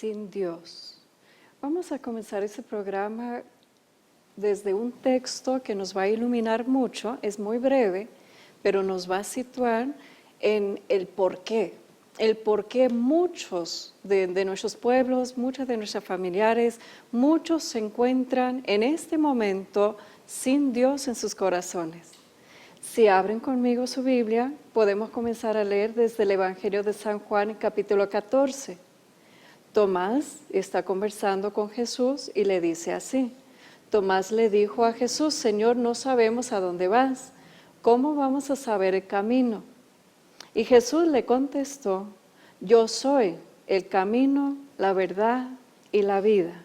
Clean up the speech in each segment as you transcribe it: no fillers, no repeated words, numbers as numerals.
sin Dios. Vamos a comenzar este programa desde un texto que nos va a iluminar mucho, es muy breve, pero nos va a situar en el porqué muchos de nuestros pueblos, muchos de nuestros familiares, muchos se encuentran en este momento sin Dios en sus corazones. Si abren conmigo su Biblia, podemos comenzar a leer desde el Evangelio de San Juan, capítulo 14. Tomás está conversando con Jesús y le dice así. Tomás le dijo a Jesús, Señor, no sabemos a dónde vas. ¿Cómo vamos a saber el camino? Y Jesús le contestó, yo soy el camino, la verdad y la vida.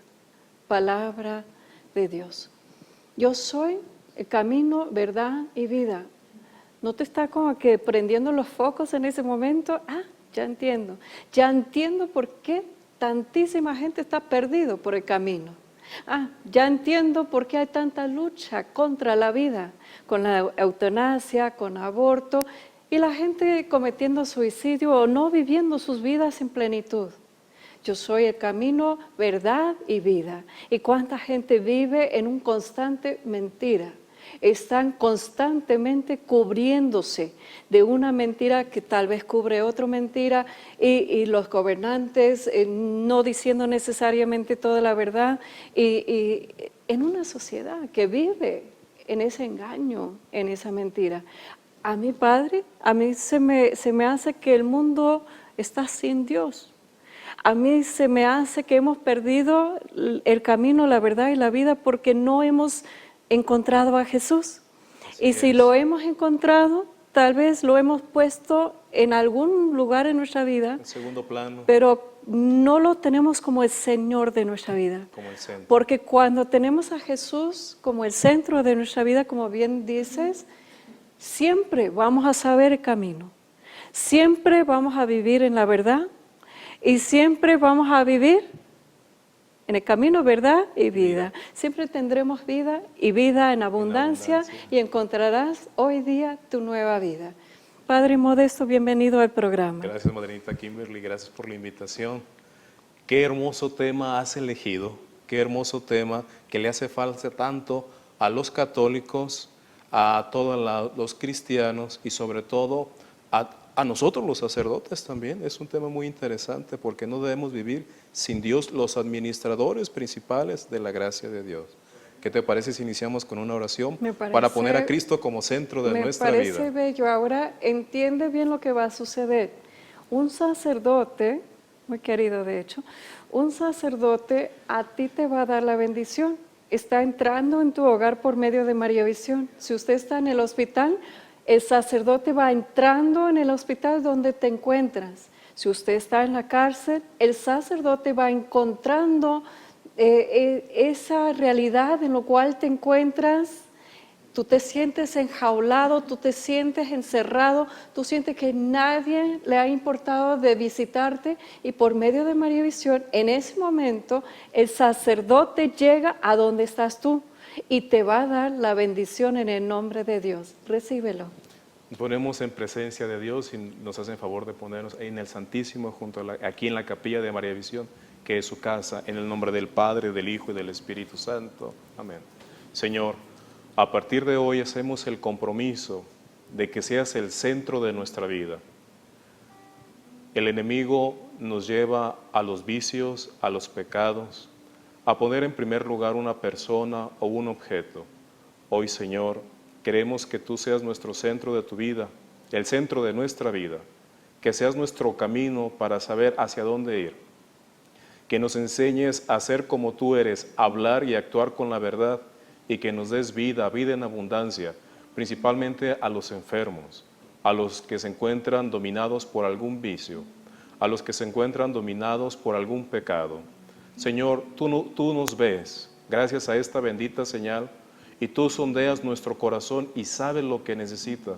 Palabra de Dios. Yo soy el camino, verdad y vida. ¿No te está como que prendiendo los focos en ese momento? Ya entiendo por qué tantísima gente está perdido por el camino. Ya entiendo por qué hay tanta lucha contra la vida, con la eutanasia, con aborto, y la gente cometiendo suicidio o no viviendo sus vidas en plenitud. Yo soy el camino, verdad y vida. ¿Y cuánta gente vive en un constante mentira? Están constantemente cubriéndose de una mentira que tal vez cubre otra mentira y los gobernantes no diciendo necesariamente toda la verdad y en una sociedad que vive en ese engaño, en esa mentira. A mi padre, a mí se me hace que el mundo está sin Dios. A mí se me hace que hemos perdido el camino, la verdad y la vida porque no hemos encontrado a Jesús. Y si lo hemos encontrado, tal vez lo hemos puesto en algún lugar en nuestra vida. En segundo plano. Pero no lo tenemos como el Señor de nuestra vida. Como el centro. Porque cuando tenemos a Jesús como el centro de nuestra vida, como bien dices, siempre vamos a saber el camino. Siempre vamos a vivir en la verdad y siempre vamos a vivir en el camino, verdad y vida. Siempre tendremos vida y vida en abundancia y encontrarás hoy día tu nueva vida. Padre Modesto, bienvenido al programa. Gracias, Madrinita Kimberly, gracias por la invitación. Qué hermoso tema has elegido, qué hermoso tema que le hace falta tanto a los católicos, a todos los cristianos y sobre todo a nosotros los sacerdotes también. Es un tema muy interesante porque no debemos vivir sin Dios, los administradores principales de la gracia de Dios. ¿Qué te parece si iniciamos con una oración para poner a Cristo como centro de nuestra vida? Me parece bello. Ahora entiende bien lo que va a suceder. Un sacerdote, muy querido de hecho, un sacerdote a ti te va a dar la bendición. Está entrando en tu hogar por medio de María Visión. Si usted está en el hospital, el sacerdote va entrando en el hospital donde te encuentras. Si usted está en la cárcel, el sacerdote va encontrando esa realidad en la cual te encuentras. Tú te sientes enjaulado, tú te sientes encerrado, tú sientes que nadie le ha importado de visitarte y por medio de María Visión, en ese momento, el sacerdote llega a donde estás tú y te va a dar la bendición en el nombre de Dios. Recíbelo. Nos ponemos en presencia de Dios y nos hacen favor de ponernos en el Santísimo, aquí en la capilla de María Visión, que es su casa, en el nombre del Padre, del Hijo y del Espíritu Santo. Amén. Señor, a partir de hoy hacemos el compromiso de que seas el centro de nuestra vida. El enemigo nos lleva a los vicios, a los pecados, a poner en primer lugar una persona o un objeto. Hoy, Señor, queremos que tú seas nuestro centro de tu vida, el centro de nuestra vida, que seas nuestro camino para saber hacia dónde ir, que nos enseñes a ser como tú eres, hablar y actuar con la verdad y que nos des vida, vida en abundancia, principalmente a los enfermos, a los que se encuentran dominados por algún vicio, a los que se encuentran dominados por algún pecado. Señor, tú nos ves, gracias a esta bendita señal, y tú sondeas nuestro corazón y sabes lo que necesita.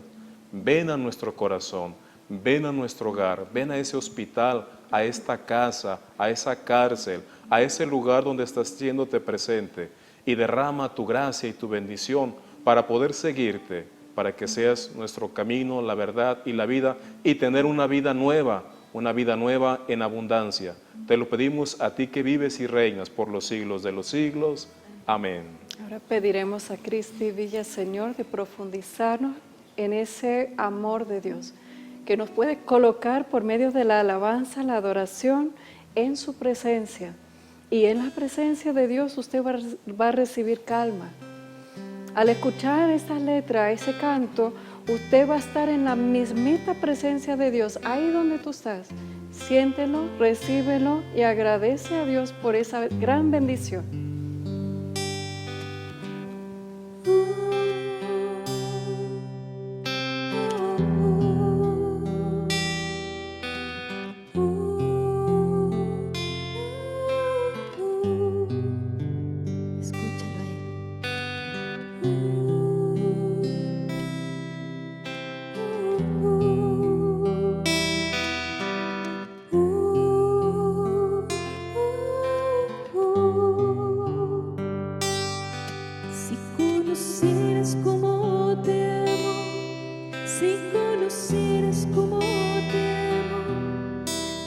Ven a nuestro corazón, ven a nuestro hogar, ven a ese hospital, a esta casa, a esa cárcel, a ese lugar donde estás haciéndote presente y derrama tu gracia y tu bendición para poder seguirte, para que seas nuestro camino, la verdad y la vida y tener una vida nueva, una vida nueva en abundancia. Te lo pedimos a ti que vives y reinas por los siglos de los siglos. Amén. Ahora pediremos a Cristi Villa, Señor, de profundizarnos en ese amor de Dios, que nos puede colocar por medio de la alabanza, la adoración, en su presencia. Y en la presencia de Dios usted va a recibir calma. Al escuchar esta letra, ese canto, usted va a estar en la mismita presencia de Dios, ahí donde tú estás. Siéntelo, recíbelo y agradece a Dios por esa gran bendición.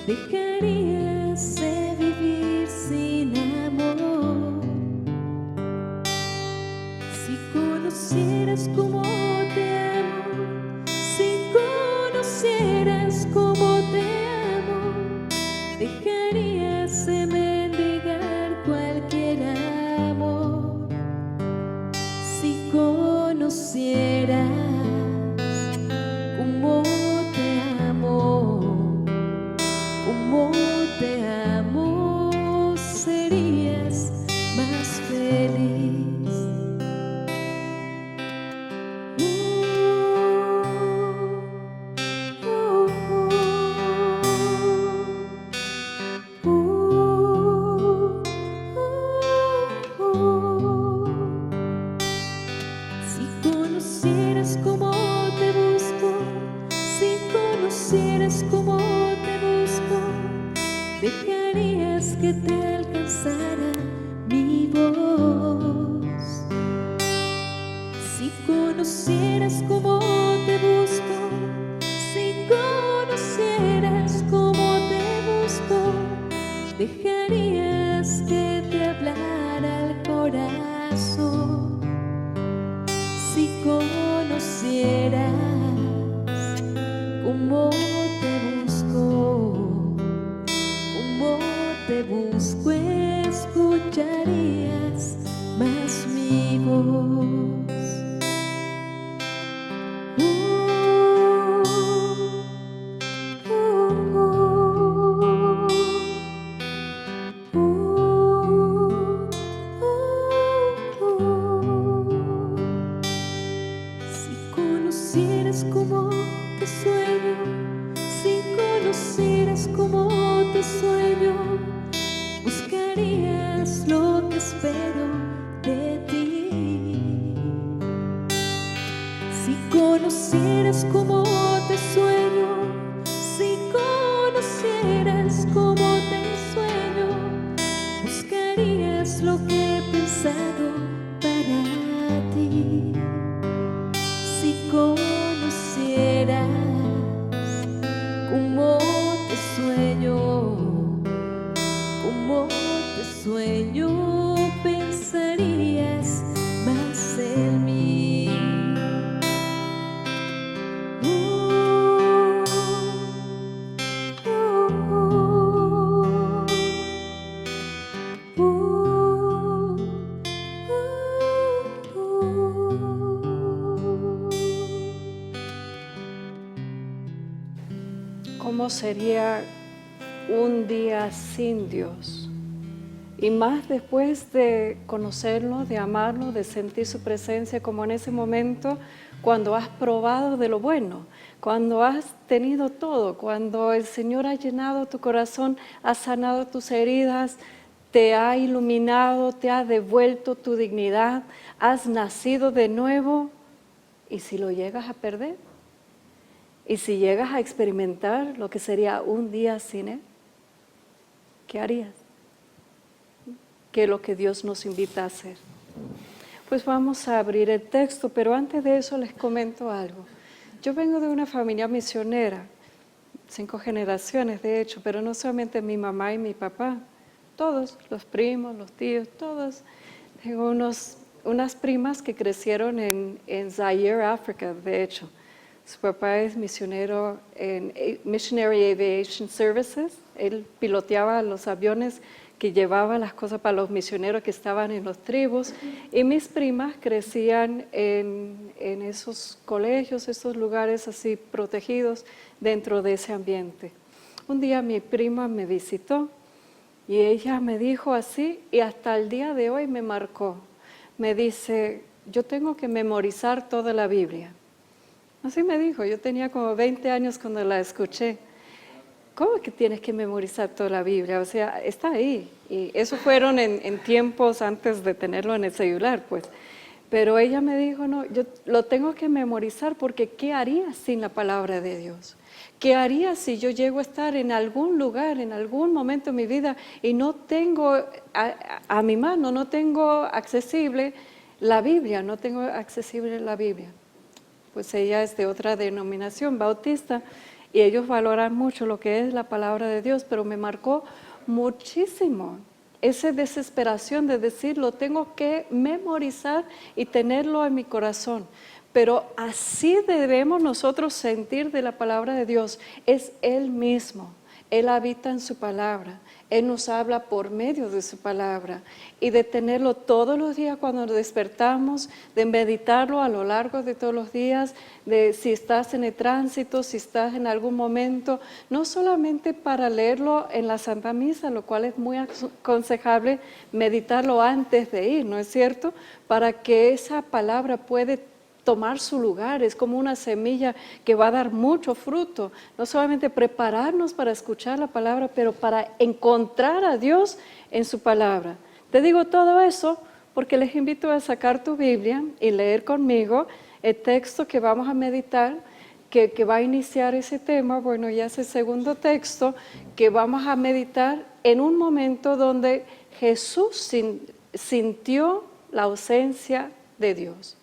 Dejarías de vivir sin amor. Si conocieras cómo te amo, si conocieras cómo te amo, dejarías de mendigar cualquier amor. Si conocieras cómo te amo, serías más feliz. Si conocieras cómo te busco, si conocieras cómo te busco, dejarías que te alcanzara mi voz. Si conocieras cómo te busco, si conocieras cómo te busco, dejarías que te hablara el corazón. Si conocieras cómo te busco, escucharías más mi voz. Si conocieras cómo te sueño, si conocieras cómo te sueño, buscarías lo que espero de ti. Si conocieras cómo te sueño, si conocieras cómo te sueño, buscarías lo que he pensado para ti. Si conocieras cómo te sueño, pensarías más en mí. ¿Cómo sería un día sin Dios? Y más después de conocerlo, de amarlo, de sentir su presencia, como en ese momento cuando has probado de lo bueno, cuando has tenido todo, cuando el Señor ha llenado tu corazón, ha sanado tus heridas, te ha iluminado, te ha devuelto tu dignidad, has nacido de nuevo. ¿Y si lo llegas a perder? ¿Y si llegas a experimentar lo que sería un día sin Él? ¿Qué harías? ¿Qué es lo que Dios nos invita a hacer? Pues vamos a abrir el texto, pero antes de eso les comento algo. Yo vengo de una familia misionera. 5 generaciones de hecho, pero no solamente mi mamá y mi papá, todos, los primos, los tíos, todos. Tengo unas primas que crecieron en Zaire, África, de hecho. Su papá es misionero en Missionary Aviation Services. Él piloteaba los aviones que llevaba las cosas para los misioneros que estaban en los tribus. Y mis primas crecían en esos colegios, esos lugares así protegidos dentro de ese ambiente. Un día mi prima me visitó y ella me dijo así, y hasta el día de hoy me marcó. Me dice, yo tengo que memorizar toda la Biblia. Así me dijo, yo tenía como 20 años cuando la escuché. ¿Cómo que tienes que memorizar toda la Biblia? O sea, está ahí. Y eso fueron en tiempos antes de tenerlo en el celular, pues. Pero ella me dijo, no, yo lo tengo que memorizar porque ¿qué haría sin la palabra de Dios? ¿Qué haría si yo llego a estar en algún lugar, en algún momento de mi vida y no tengo a mi mano, no tengo accesible la Biblia, no tengo accesible la Biblia? Pues ella es de otra denominación bautista y ellos valoran mucho lo que es la palabra de Dios, pero me marcó muchísimo esa desesperación de decir, lo tengo que memorizar y tenerlo en mi corazón. Pero así debemos nosotros sentir de la palabra de Dios, es Él mismo. Él habita en su palabra, Él nos habla por medio de su palabra y de tenerlo todos los días cuando nos despertamos, de meditarlo a lo largo de todos los días, de si estás en el tránsito, si estás en algún momento, no solamente para leerlo en la Santa Misa, lo cual es muy aconsejable meditarlo antes de ir, ¿no es cierto? Para que esa palabra puede tomar su lugar, es como una semilla que va a dar mucho fruto, no solamente prepararnos para escuchar la palabra, pero para encontrar a Dios en su palabra. Te digo todo eso porque les invito a sacar tu Biblia y leer conmigo el texto que vamos a meditar, que va a iniciar ese tema. Bueno, ya es el segundo texto que vamos a meditar en un momento donde Jesús sintió la ausencia de Dios.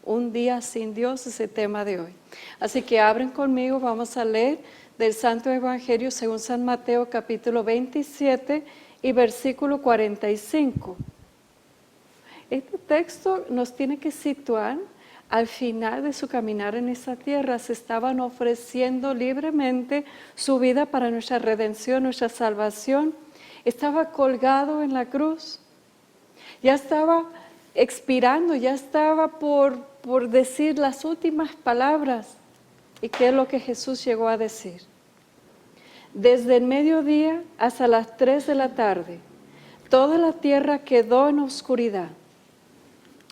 Un día sin Dios es el tema de hoy. Así que abren conmigo, vamos a leer del Santo Evangelio según San Mateo capítulo 27 y versículo 45. Este texto nos tiene que situar al final de su caminar en esta tierra. Se estaban ofreciendo libremente su vida para nuestra redención, nuestra salvación. Estaba colgado en la cruz. Ya estaba expirando, ya estaba por decir las últimas palabras. ¿Y qué es lo que Jesús llegó a decir? Desde el mediodía hasta las 3 de la tarde, toda la tierra quedó en oscuridad.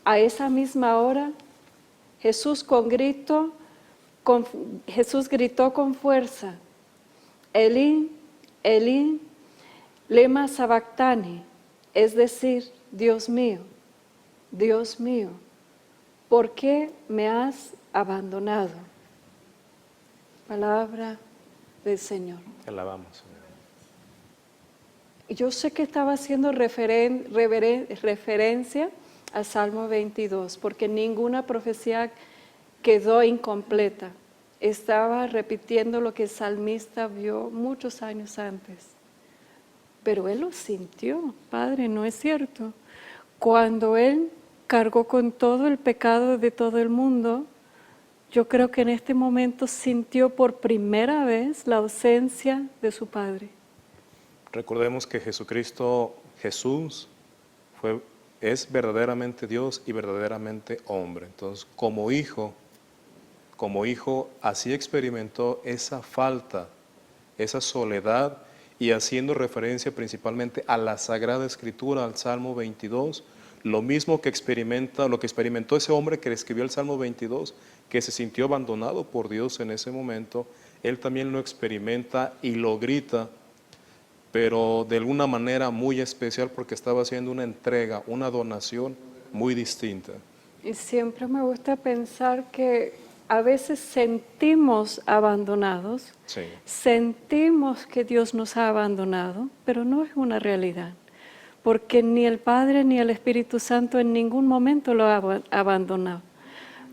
A esa misma hora, Jesús gritó con fuerza, Elí, Elí, lema sabactani, es decir, Dios mío, ¿por qué me has abandonado? Palabra del Señor. Te alabamos, Señor. Yo sé que estaba haciendo referencia al Salmo 22, porque ninguna profecía quedó incompleta. Estaba repitiendo lo que el salmista vio muchos años antes. Pero él lo sintió, Padre, ¿no es cierto? Cuando él cargó con todo el pecado de todo el mundo, yo creo que en este momento sintió por primera vez la ausencia de su Padre. Recordemos que Jesús es verdaderamente Dios y verdaderamente hombre. Entonces, como hijo, así experimentó esa falta, esa soledad, y haciendo referencia principalmente a la Sagrada Escritura, al Salmo 22, lo mismo que experimentó ese hombre que escribió el Salmo 22, que se sintió abandonado por Dios en ese momento, él también lo experimenta y lo grita, pero de alguna manera muy especial porque estaba haciendo una entrega, una donación muy distinta. Y siempre me gusta pensar que a veces sentimos abandonados, Sí. sentimos que Dios nos ha abandonado, pero no es una realidad, porque ni el Padre ni el Espíritu Santo en ningún momento lo ha abandonado.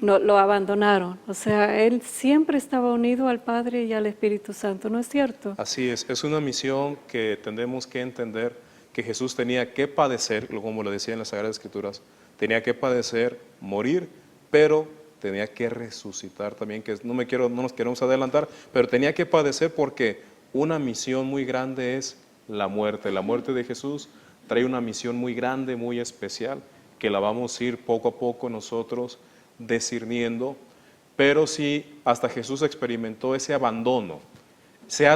no, lo abandonaron. O sea, él siempre estaba unido al Padre y al Espíritu Santo, ¿no es cierto? Así es una misión que tenemos que entender que Jesús tenía que padecer, como lo decía en las Sagradas Escrituras, tenía que padecer, morir, pero tenía que resucitar también, que no nos queremos adelantar, pero tenía que padecer porque una misión muy grande es la muerte. La muerte de Jesús trae una misión muy grande, muy especial, que la vamos a ir poco a poco nosotros discerniendo, pero si hasta Jesús experimentó ese abandono, se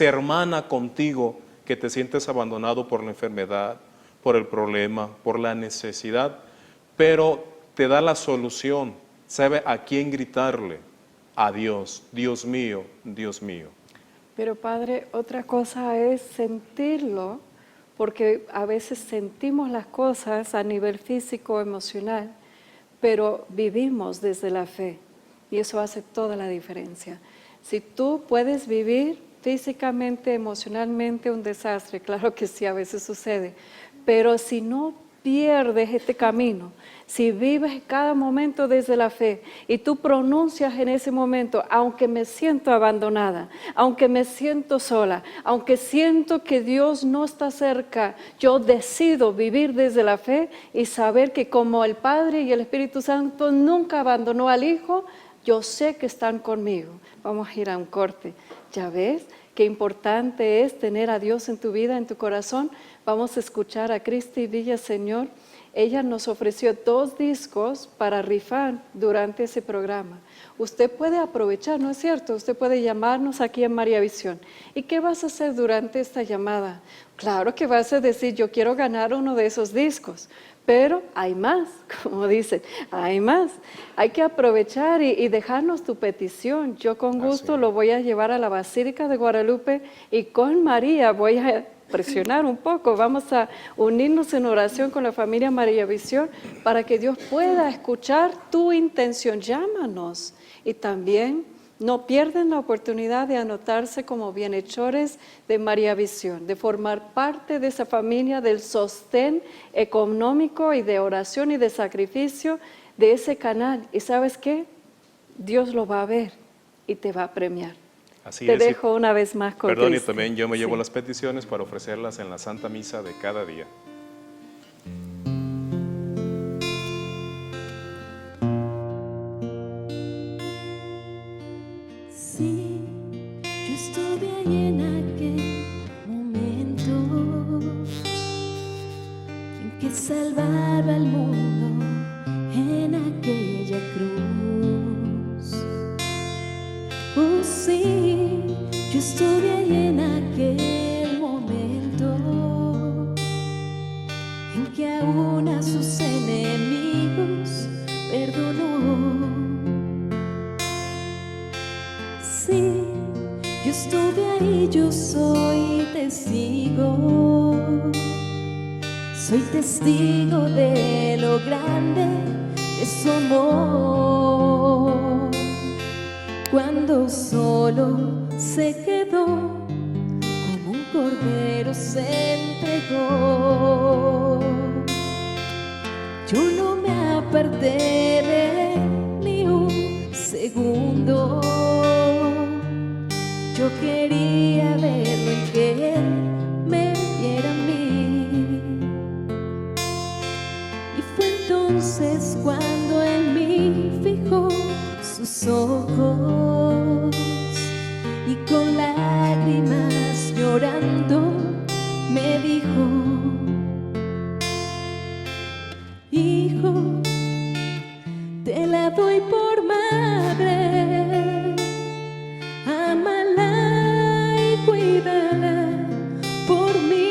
hermana contigo que te sientes abandonado por la enfermedad, por el problema, por la necesidad, pero te da la solución, sabe a quién gritarle, a Dios, Dios mío, Dios mío. Pero Padre, otra cosa es sentirlo, porque a veces sentimos las cosas a nivel físico, emocional, pero vivimos desde la fe y eso hace toda la diferencia. Si tú puedes vivir físicamente, emocionalmente un desastre, claro que sí, a veces sucede, pero si no pierdes este camino, si vives cada momento desde la fe y tú pronuncias en ese momento, aunque me siento abandonada, aunque me siento sola, aunque siento que Dios no está cerca, yo decido vivir desde la fe y saber que como el Padre y el Espíritu Santo nunca abandonó al Hijo, yo sé que están conmigo. Vamos a ir a un corte. ¿Ya ves qué importante es tener a Dios en tu vida, en tu corazón? Vamos a escuchar a Cristi Villaseñor. Ella nos ofreció 2 discos para rifar durante ese programa. Usted puede aprovechar, ¿no es cierto? Usted puede llamarnos aquí en María Visión. ¿Y qué vas a hacer durante esta llamada? Claro que vas a decir, yo quiero ganar uno de esos discos. Pero hay más, como dicen, hay más. Hay que aprovechar y dejarnos tu petición. Yo con gusto lo voy a llevar a la Basílica de Guadalupe y con María voy a presionar un poco. Vamos a unirnos en oración con la familia María Visión para que Dios pueda escuchar tu intención. Llámanos y también no pierden la oportunidad de anotarse como bienhechores de María Visión, de formar parte de esa familia del sostén económico y de oración y de sacrificio de ese canal. ¿Y sabes qué? Dios lo va a ver y te va a premiar. Así te es, dejo una vez más con perdón, Cristi. y también yo me llevo las peticiones para ofrecerlas en la Santa Misa de cada día. Sí, yo estuve ahí en aquel momento en que salvaba al mundo en aquella cruz. Oh sí, yo estuve ahí en aquel momento en que aún a sus enemigos perdonó. Sí, yo estuve ahí, yo soy testigo de lo grande de su amor. Cuando solo se quedó, como un cordero se entregó. Yo no me aparté de él ni un segundo. Yo quería verlo en que él me viera a mí. Y fue entonces cuando en mí fijó sus ojos y con lágrimas llorando me dijo: hijo, te la doy por madre, ámala y cuídala por mí.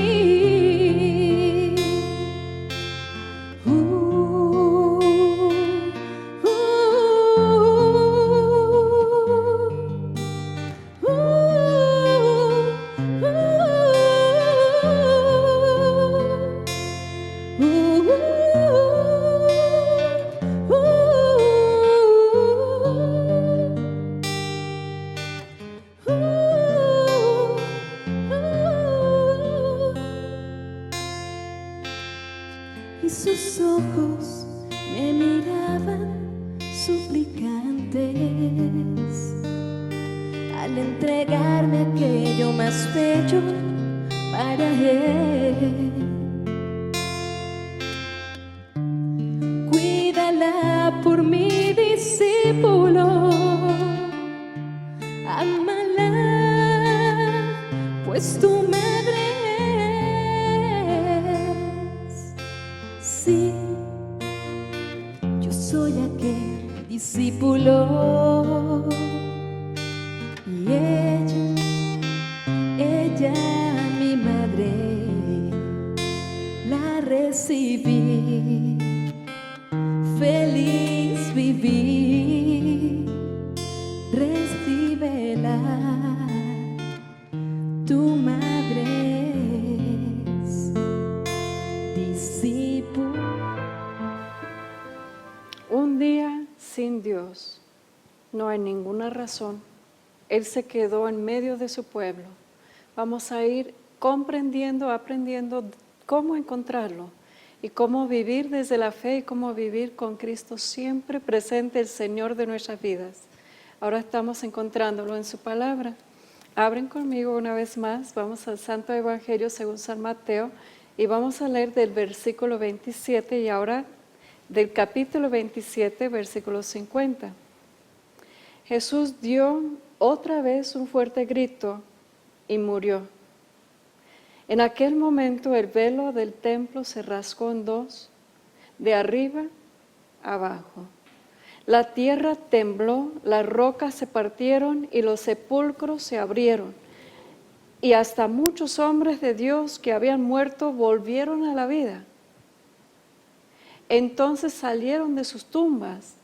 Y sus ojos me miraban, su al entregarme aquello más bello para Él. Cuídala por mi discípulo, ámala, pues tu madre es. Sí, yo soy aquel discípulo y ella mi madre, la recibí, feliz viví, recíbela, tu madre es discípulo. Un día sin Dios, no hay ninguna razón. Él se quedó en medio de su pueblo. Vamos a ir comprendiendo, aprendiendo cómo encontrarlo y cómo vivir desde la fe y cómo vivir con Cristo siempre presente, el Señor de nuestras vidas. Ahora estamos encontrándolo en su palabra. Abren conmigo una vez más, vamos al Santo Evangelio según San Mateo y vamos a leer del versículo 27 y ahora del capítulo 27, versículo 50. Jesús dio otra vez un fuerte grito y murió. En aquel momento el velo del templo se rasgó en dos, de arriba a abajo. La tierra tembló, las rocas se partieron y los sepulcros se abrieron. Y hasta muchos hombres de Dios que habían muerto volvieron a la vida. Entonces salieron de sus tumbas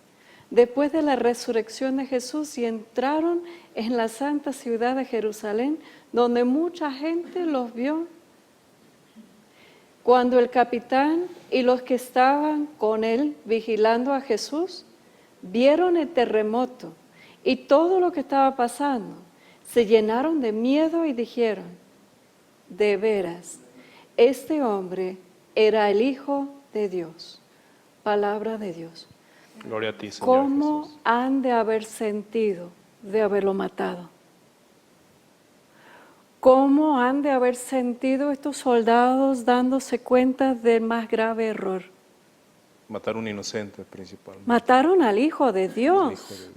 después de la resurrección de Jesús y entraron en la santa ciudad de Jerusalén, donde mucha gente los vio. Cuando el capitán y los que estaban con él vigilando a Jesús vieron el terremoto y todo lo que estaba pasando, se llenaron de miedo y dijeron: de veras, este hombre era el Hijo de Dios. Palabra de Dios. Gloria a ti, Señor ¿Cómo Jesús. han de haber sentido de haberlo matado? ¿Cómo han de haber sentido estos soldados dándose cuenta del más grave error? Matar a un inocente principalmente. Mataron al Hijo de Dios. El Hijo de Dios.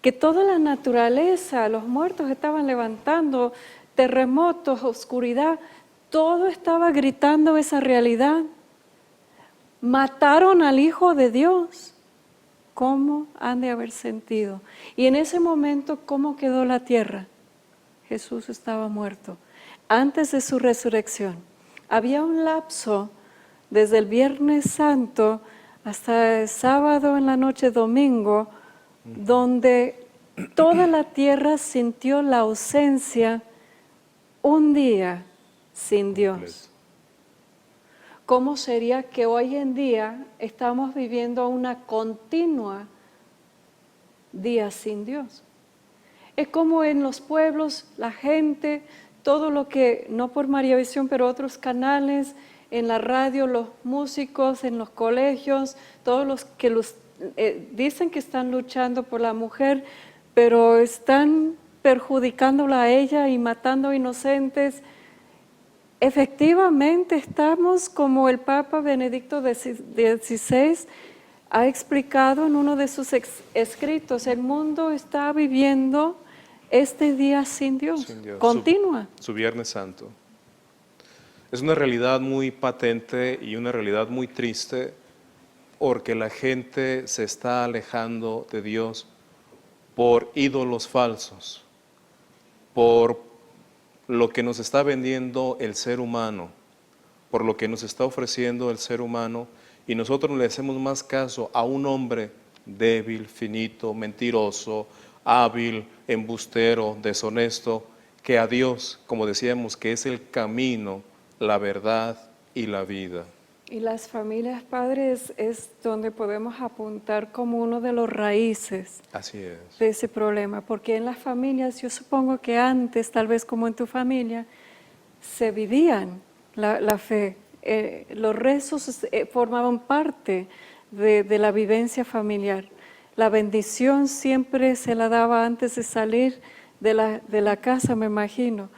Que toda la naturaleza, los muertos estaban levantando, terremotos, oscuridad, todo estaba gritando esa realidad. Mataron al Hijo de Dios. ¿Cómo han de haber sentido? Y en ese momento, ¿cómo quedó la tierra? Jesús estaba muerto. Antes de su resurrección, había un lapso desde el Viernes Santo hasta el sábado en la noche, domingo, donde toda la tierra sintió la ausencia un día sin Dios. ¿Cómo sería que hoy en día estamos viviendo una continua día sin Dios? Es como en los pueblos, la gente, todo lo que, no por María Visión, pero otros canales, en la radio, los músicos, en los colegios, todos los que dicen que están luchando por la mujer, pero están perjudicándola a ella y matando inocentes. Efectivamente estamos como el Papa Benedicto XVI ha explicado en uno de sus escritos, el mundo está viviendo este día sin Dios, Sin Dios. continua. Su Viernes Santo. Es una realidad muy patente y una realidad muy triste porque la gente se está alejando de Dios por ídolos falsos, por lo que nos está vendiendo el ser humano, por lo que nos está ofreciendo el ser humano, y nosotros le hacemos más caso a un hombre débil, finito, mentiroso, hábil, embustero, deshonesto, que a Dios, como decíamos, que es el camino, la verdad y la vida. Y las familias padres es donde podemos apuntar como uno de los raíces Así es. de ese problema, porque en las familias, yo supongo que antes, tal vez como en tu familia, se vivían la fe. Los rezos formaban parte de la vivencia familiar. La bendición siempre se la daba antes de salir de la casa, me imagino.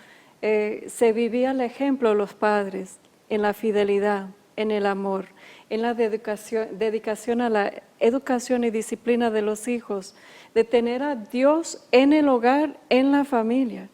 Se vivía el ejemplo de los padres en la fidelidad, en el amor, en la dedicación a la educación y disciplina de los hijos, de tener a Dios en el hogar, en la familia.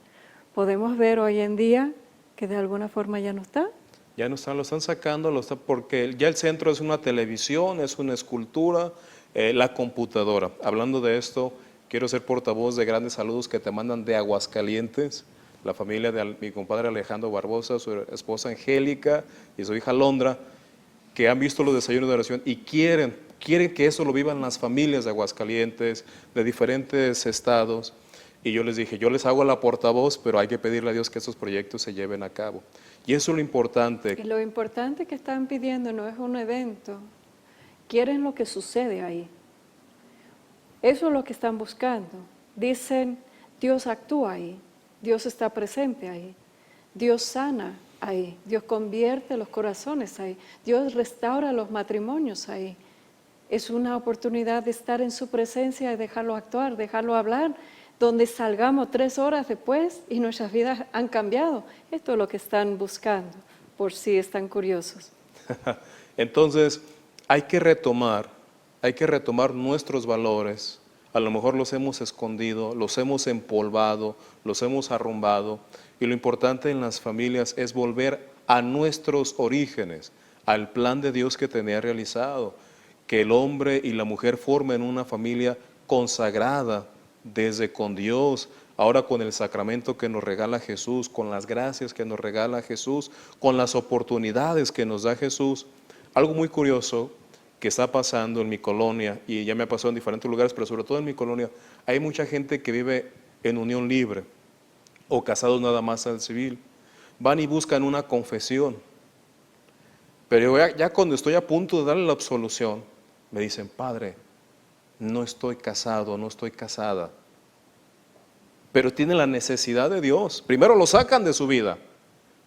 Podemos ver hoy en día que de alguna forma ya no está. Ya no están, lo están sacando, porque ya el centro es una televisión, es una escultura, la computadora. Hablando de esto, quiero ser portavoz de grandes saludos que te mandan de Aguascalientes, la familia de mi compadre Alejandro Barbosa, su esposa Angélica y su hija Londra, que han visto los desayunos de oración y quieren que eso lo vivan las familias de Aguascalientes, de diferentes estados. Y yo les dije, yo les hago la portavoz, pero hay que pedirle a Dios que estos proyectos se lleven a cabo. Y eso es lo importante. Y lo importante que están pidiendo no es un evento, quieren lo que sucede ahí. Eso es lo que están buscando. Dicen, Dios actúa ahí, Dios está presente ahí, Dios sana ahí, Dios convierte los corazones ahí, Dios restaura los matrimonios ahí. Es una oportunidad de estar en su presencia y dejarlo actuar, dejarlo hablar, donde salgamos 3 horas después y nuestras vidas han cambiado. Esto es lo que están buscando, por si están curiosos. Entonces, hay que retomar nuestros valores. A lo mejor los hemos escondido, los hemos empolvado, los hemos arrumbado. Y lo importante en las familias es volver a nuestros orígenes, al plan de Dios que tenía realizado. Que el hombre y la mujer formen una familia consagrada desde con Dios, ahora con el sacramento que nos regala Jesús, con las gracias que nos regala Jesús, con las oportunidades que nos da Jesús. Algo muy curioso que está pasando en mi colonia, y ya me ha pasado en diferentes lugares, pero sobre todo en mi colonia, hay mucha gente que vive en unión libre o casados nada más al civil. Van y buscan una confesión, pero ya cuando estoy a punto de darle la absolución, me dicen, padre, no estoy casado, no estoy casada, pero tienen la necesidad de Dios. Primero lo sacan de su vida,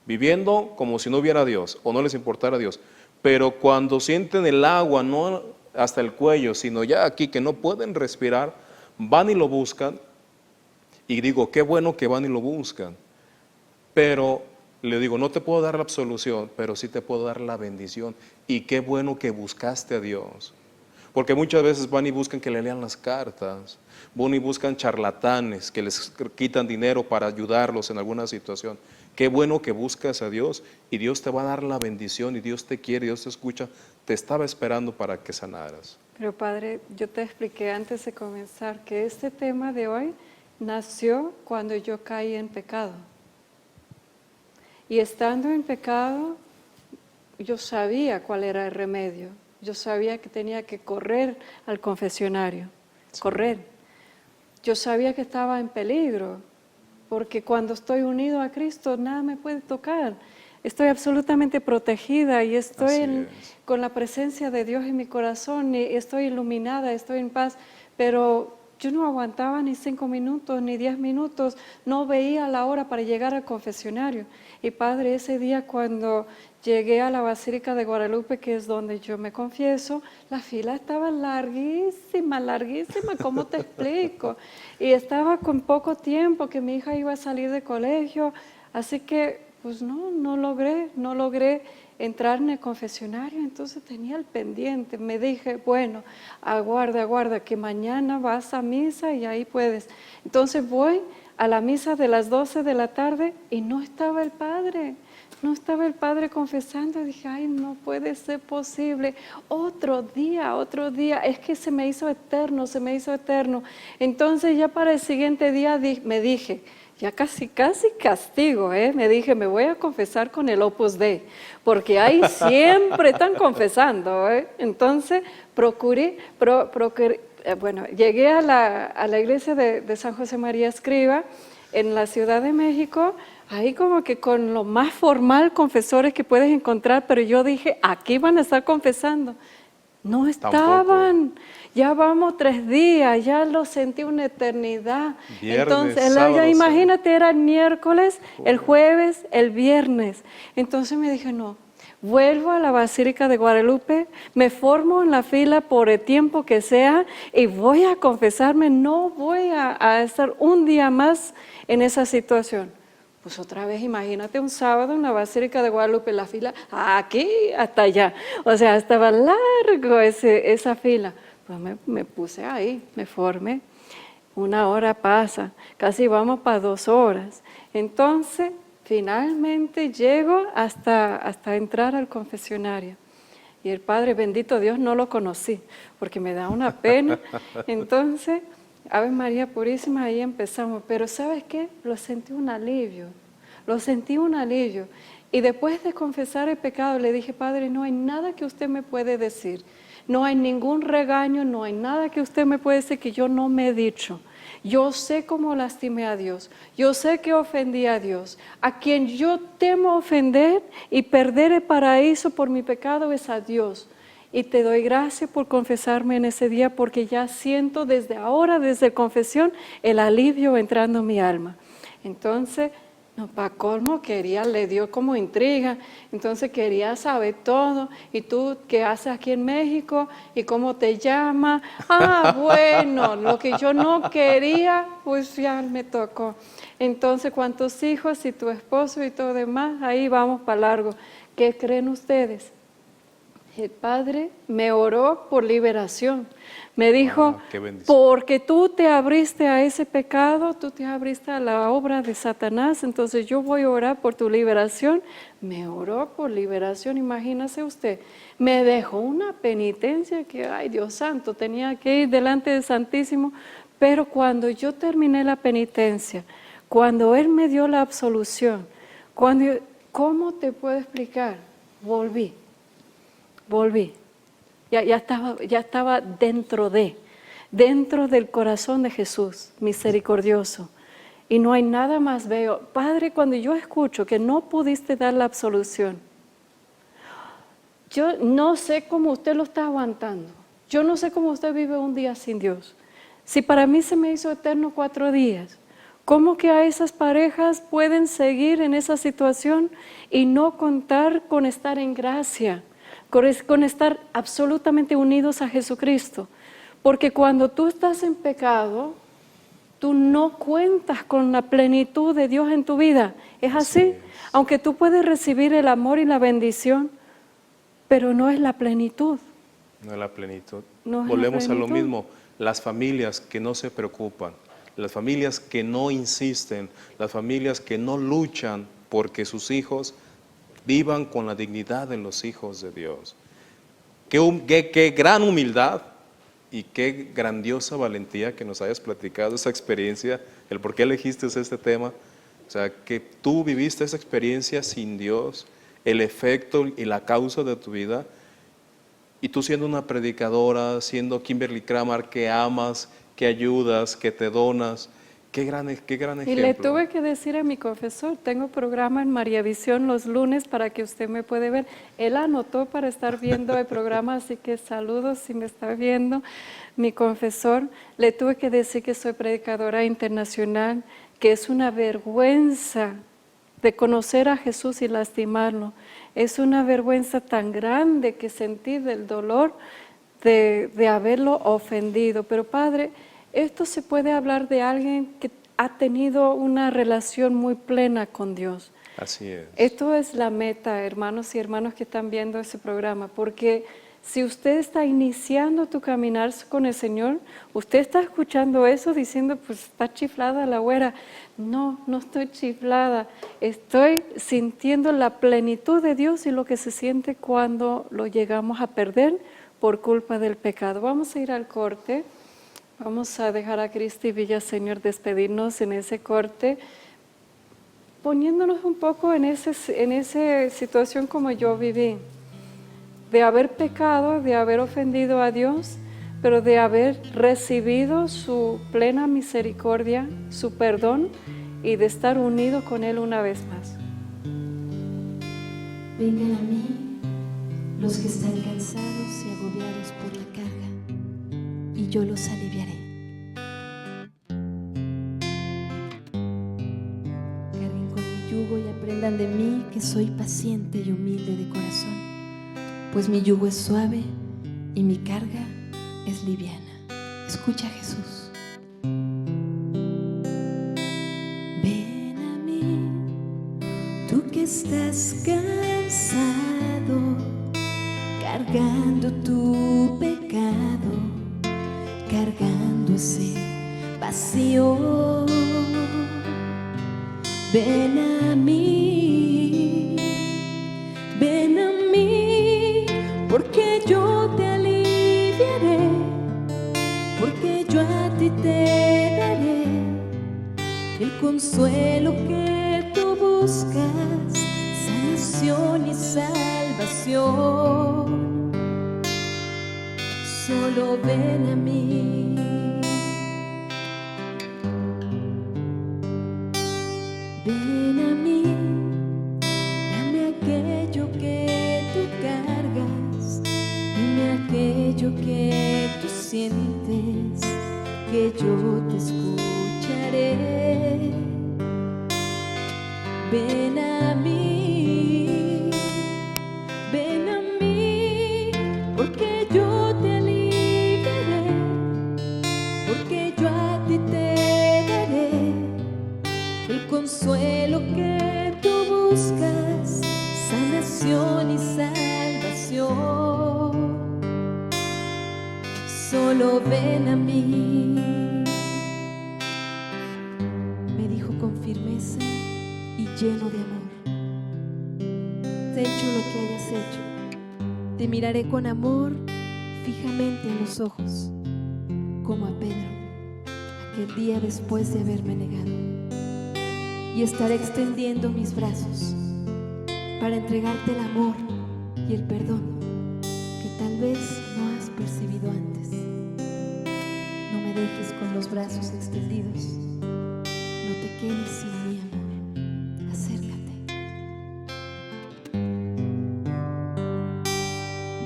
viviendo como si no hubiera Dios o no les importara Dios, pero cuando sienten el agua, no hasta el cuello, sino ya aquí que no pueden respirar, van y lo buscan, y digo, qué bueno que van y lo buscan, pero le digo, no te puedo dar la absolución, pero sí te puedo dar la bendición, y qué bueno que buscaste a Dios. Porque muchas veces van y buscan que le lean las cartas, van y buscan charlatanes que les quitan dinero para ayudarlos en alguna situación. Qué bueno que buscas a Dios y Dios te va a dar la bendición y Dios te quiere, Dios te escucha, te estaba esperando para que sanaras. Pero Padre, yo te expliqué antes de comenzar que este tema de hoy nació cuando yo caí en pecado. Y estando en pecado, yo sabía cuál era el remedio. Yo sabía que tenía que correr al confesionario, correr. Yo sabía que estaba en peligro, porque cuando estoy unido a Cristo, nada me puede tocar. Estoy absolutamente protegida y estoy con la presencia de Dios en mi corazón, y estoy iluminada, estoy en paz, pero yo no aguantaba ni 5 minutos, ni 10 minutos, no veía la hora para llegar al confesionario. Y Padre, ese día cuando llegué a la Basílica de Guadalupe, que es donde yo me confieso, la fila estaba larguísima, larguísima, ¿cómo te explico? Y estaba con poco tiempo, que mi hija iba a salir de colegio, así que pues no logré entrar en el confesionario, entonces tenía el pendiente. Me dije, bueno, aguarda, que mañana vas a misa y ahí puedes. Entonces voy a la misa de las 12 de la tarde y no estaba el padre. No estaba el padre confesando. Dije, ay, no puede ser posible. Otro día, es que se me hizo eterno. Entonces ya para el siguiente día me dije, ya casi castigo, me dije, me voy a confesar con el Opus Dei, porque ahí siempre están confesando, Entonces llegué a la iglesia de San José María Escriba en la Ciudad de México, ahí como que con lo más formal confesores que puedes encontrar, pero yo dije, aquí van a estar confesando. No estaban. Tampoco. Ya vamos 3 días, ya lo sentí una eternidad. Viernes, entonces, sábado, imagínate, era el miércoles, el jueves, el viernes. Entonces me dije, no, Vuelvo a la Basílica de Guadalupe, me formo en la fila por el tiempo que sea y voy a confesarme, no voy a estar un día más en esa situación. Pues otra vez, imagínate un sábado en la Basílica de Guadalupe, la fila aquí hasta allá. O sea, estaba largo esa fila. Pues me puse ahí, me formé. 1 hora pasa, casi vamos para 2 horas. Entonces, finalmente llego hasta entrar al confesionario. Y el Padre, bendito Dios, no lo conocí, porque me da una pena. Entonces, Ave María Purísima, ahí empezamos. Pero ¿sabes qué? Lo sentí un alivio. Y después de confesar el pecado, le dije, Padre, no hay nada que usted me puede decir. No hay ningún regaño, no hay nada que usted me puede decir que yo no me he dicho. Yo sé cómo lastimé a Dios, yo sé que ofendí a Dios. A quien yo temo ofender y perder el paraíso por mi pecado es a Dios. Y te doy gracias por confesarme en ese día porque ya siento desde ahora, desde confesión, el alivio entrando en mi alma. Entonces, no, para colmo le dio como intriga, entonces quería saber todo, y tú qué haces aquí en México, y cómo te llamas, bueno, lo que yo no quería, pues ya me tocó. Entonces, ¿cuántos hijos y tu esposo y todo demás? Ahí vamos para largo. ¿Qué creen ustedes? El Padre me oró por liberación. Me dijo, qué bendición. porque tú te abriste a ese pecado, tú te abriste a la obra de Satanás, entonces yo voy a orar por tu liberación. Me oró por liberación, imagínese usted. Me dejó una penitencia que, ay Dios santo, tenía que ir delante del Santísimo. Pero cuando yo terminé la penitencia, cuando Él me dio la absolución, ¿cómo te puedo explicar? Volví. Ya estaba dentro del corazón de Jesús, misericordioso. Y no hay nada más bello. Padre, cuando yo escucho que no pudiste dar la absolución, yo no sé cómo usted lo está aguantando. Yo no sé cómo usted vive un día sin Dios. Si para mí se me hizo eterno 4 días, ¿cómo que a esas parejas pueden seguir en esa situación y no contar con estar en gracia? Con estar absolutamente unidos a Jesucristo. Porque cuando tú estás en pecado, tú no cuentas con la plenitud de Dios en tu vida. ¿Es así? Aunque tú puedes recibir el amor y la bendición, pero no es la plenitud. No es la plenitud. No es Volvemos la a lo plenitud. mismo. Las familias que no se preocupan, las familias que no insisten, las familias que no luchan porque sus hijos vivan con la dignidad de los hijos de Dios. Qué gran humildad y qué grandiosa valentía que nos hayas platicado esa experiencia, el por qué elegiste este tema. O sea, que tú viviste esa experiencia sin Dios, el efecto y la causa de tu vida, y tú siendo una predicadora, siendo Kimberly Kramer, que amas, que ayudas, que te donas. Qué gran ejemplo. Y le tuve que decir a mi confesor, tengo programa en María Visión los lunes para que usted me puede ver. Él anotó para estar viendo el programa, así que saludos si me está viendo. Mi confesor, le tuve que decir que soy predicadora internacional, que es una vergüenza de conocer a Jesús y lastimarlo. Es una vergüenza tan grande que sentí del dolor de haberlo ofendido. Pero Padre, esto se puede hablar de alguien que ha tenido una relación muy plena con Dios. Así es. Esto es la meta, hermanos y hermanas que están viendo ese programa, porque si usted está iniciando tu caminar con el Señor, usted está escuchando eso diciendo, pues está chiflada la güera. No, no estoy chiflada, estoy sintiendo la plenitud de Dios y lo que se siente cuando lo llegamos a perder por culpa del pecado. Vamos a ir al corte. Vamos a dejar a Cristi Villaseñor despedirnos en ese corte, poniéndonos un poco en esa situación como yo viví, de haber pecado, de haber ofendido a Dios, pero de haber recibido su plena misericordia, su perdón y de estar unido con Él una vez más. Vengan a mí los que están cansados y agobiados por la carga, y yo los aliviaré. Carguen con mi yugo y aprendan de mí, que soy paciente y humilde de corazón, pues mi yugo es suave y mi carga es liviana. Escucha, Jesús. Ven a mí, tú que estás cansado, cargando tu pecado, cargando ese vacío. Ven a mí, porque yo te aliviaré, porque yo a ti te daré el consuelo que tú buscas, sanación y salvación. Solo ven a mí. Ven a mí, dame aquello que tú cargas, dime aquello que tú sientes, que yo te escucharé. Ven a mí, porque yo te aliviaré, porque yo a ti te daré el consuelo que tú buscas, sanación y salvación. Solo ven a mí. Me dijo con firmeza y lleno de amor: te he hecho lo que hayas hecho, te miraré con amor fijamente en los ojos, como a Pedro aquel día después de haberme negado. Y estaré extendiendo mis brazos para entregarte el amor y el perdón que tal vez no has percibido antes. No me dejes con los brazos extendidos, no te quedes sin mi amor, acércate.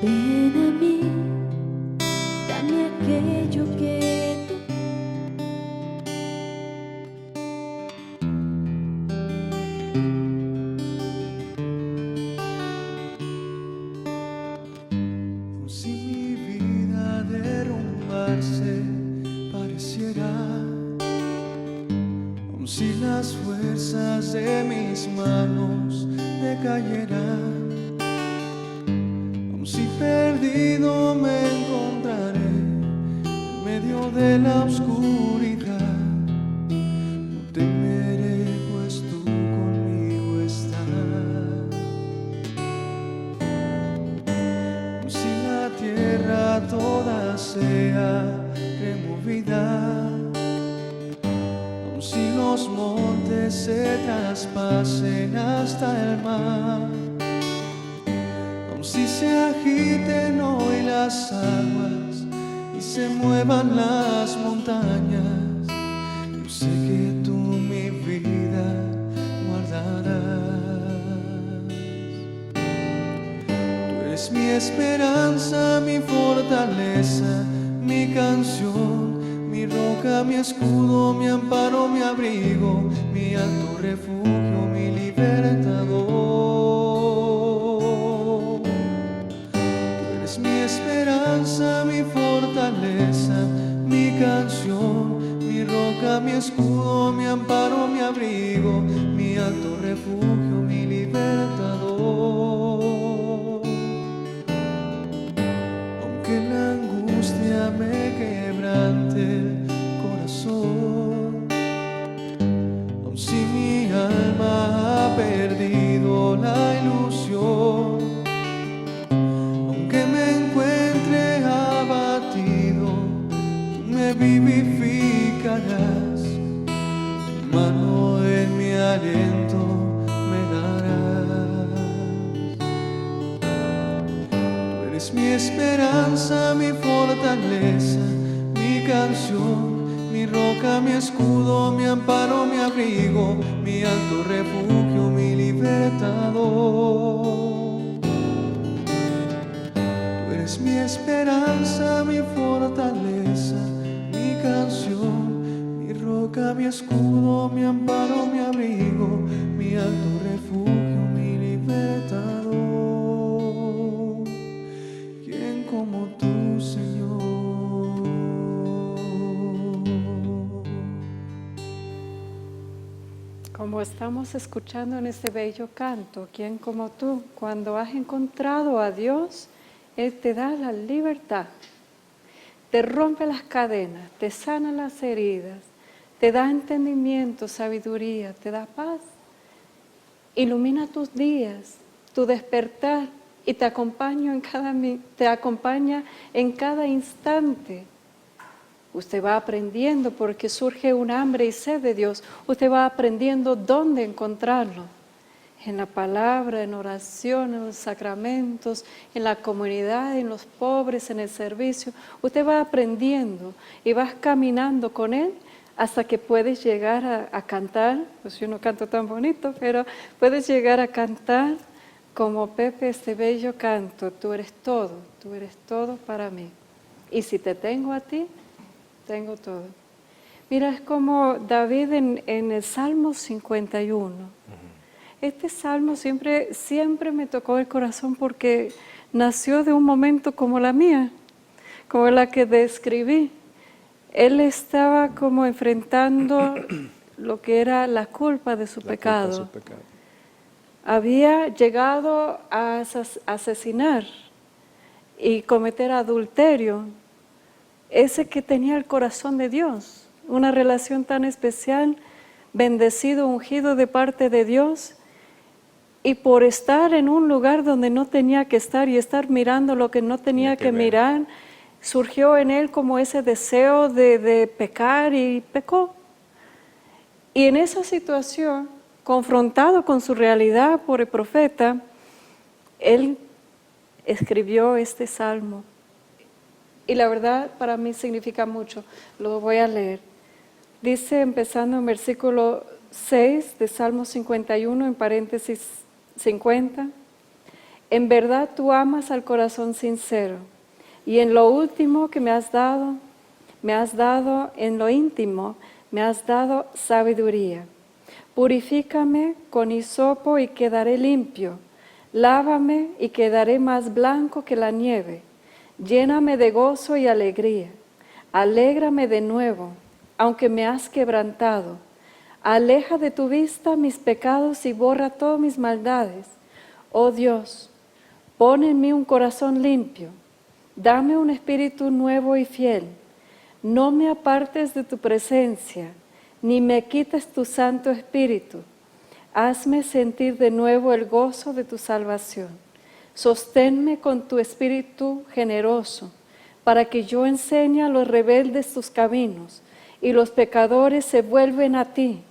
Ven a mí, dame aquello que tú si las fuerzas de mis manos decayeran, aun si perdido me encontraré en medio de la oscuridad. No temeré, pues tú conmigo estás. Aun si la tierra toda sea removida, si los montes se traspasen hasta el mar, aun si se agiten hoy las aguas y se muevan las montañas, yo sé que tú mi vida guardarás. Tú eres mi esperanza, mi fortaleza, mi canción, mi roca, mi escudo, mi amparo, mi abrigo, mi alto refugio, mi libertador. Tú eres mi esperanza, mi fortaleza, mi canción, mi roca, mi escudo, mi amparo, mi abrigo, mi alto refugio, mi libertador. Aunque la angustia me quebrante el corazón, aun si mi alma ha perdido la ilusión, aunque me encuentre abatido, tú me vivificarás, tu mano en mi aliento me darás. Tú eres mi esperanza, mi fortaleza, mi canción, mi roca, mi escudo, mi amparo, mi abrigo, mi alto refugio, mi libertador. Tú eres mi esperanza, mi fortaleza, mi canción, mi roca. roca, mi escudo, mi amparo, mi abrigo, mi alto refugio, mi libertador. ¿Quién como tú, Señor? Como estamos escuchando en este bello canto, ¿quién como tú? Cuando has encontrado a Dios, Él te da la libertad, te rompe las cadenas, te sana las heridas, te da entendimiento, sabiduría, te da paz, ilumina tus días, tu despertar y te acompaña en cada instante. Usted va aprendiendo porque surge un hambre y sed de Dios. Usted va aprendiendo dónde encontrarlo. En la palabra, en oración, en los sacramentos, en la comunidad, en los pobres, en el servicio. Usted va aprendiendo y vas caminando con Él hasta que puedes llegar a cantar. Pues yo no canto tan bonito, pero puedes llegar a cantar como Pepe este bello canto. Tú eres todo para mí. Y si te tengo a ti, tengo todo. Mira, es como David en el Salmo 51. Este salmo siempre me tocó el corazón porque nació de un momento como la mía, como la que describí. Él estaba como enfrentando lo que era la culpa de su pecado. Había llegado a asesinar y cometer adulterio. Ese que tenía el corazón de Dios, una relación tan especial, bendecido, ungido de parte de Dios, y por estar en un lugar donde no tenía que estar y estar mirando lo que no tenía que mirar, surgió en él como ese deseo de pecar y pecó. Y en esa situación, confrontado con su realidad por el profeta, él escribió este salmo. Y la verdad para mí significa mucho. Lo voy a leer. Dice, empezando en versículo 6 de Salmo 51, en paréntesis 50. En verdad tú amas al corazón sincero, y en lo último que me has dado en lo íntimo, me has dado sabiduría. Purifícame con hisopo y quedaré limpio. Lávame y quedaré más blanco que la nieve. Lléname de gozo y alegría. Alégrame de nuevo, aunque me has quebrantado. Aleja de tu vista mis pecados y borra todas mis maldades. Oh Dios, pon en mí un corazón limpio. Dame un espíritu nuevo y fiel. No me apartes de tu presencia, ni me quites tu Santo Espíritu. Hazme sentir de nuevo el gozo de tu salvación. Sosténme con tu espíritu generoso, para que yo enseñe a los rebeldes tus caminos, y los pecadores se vuelven a ti.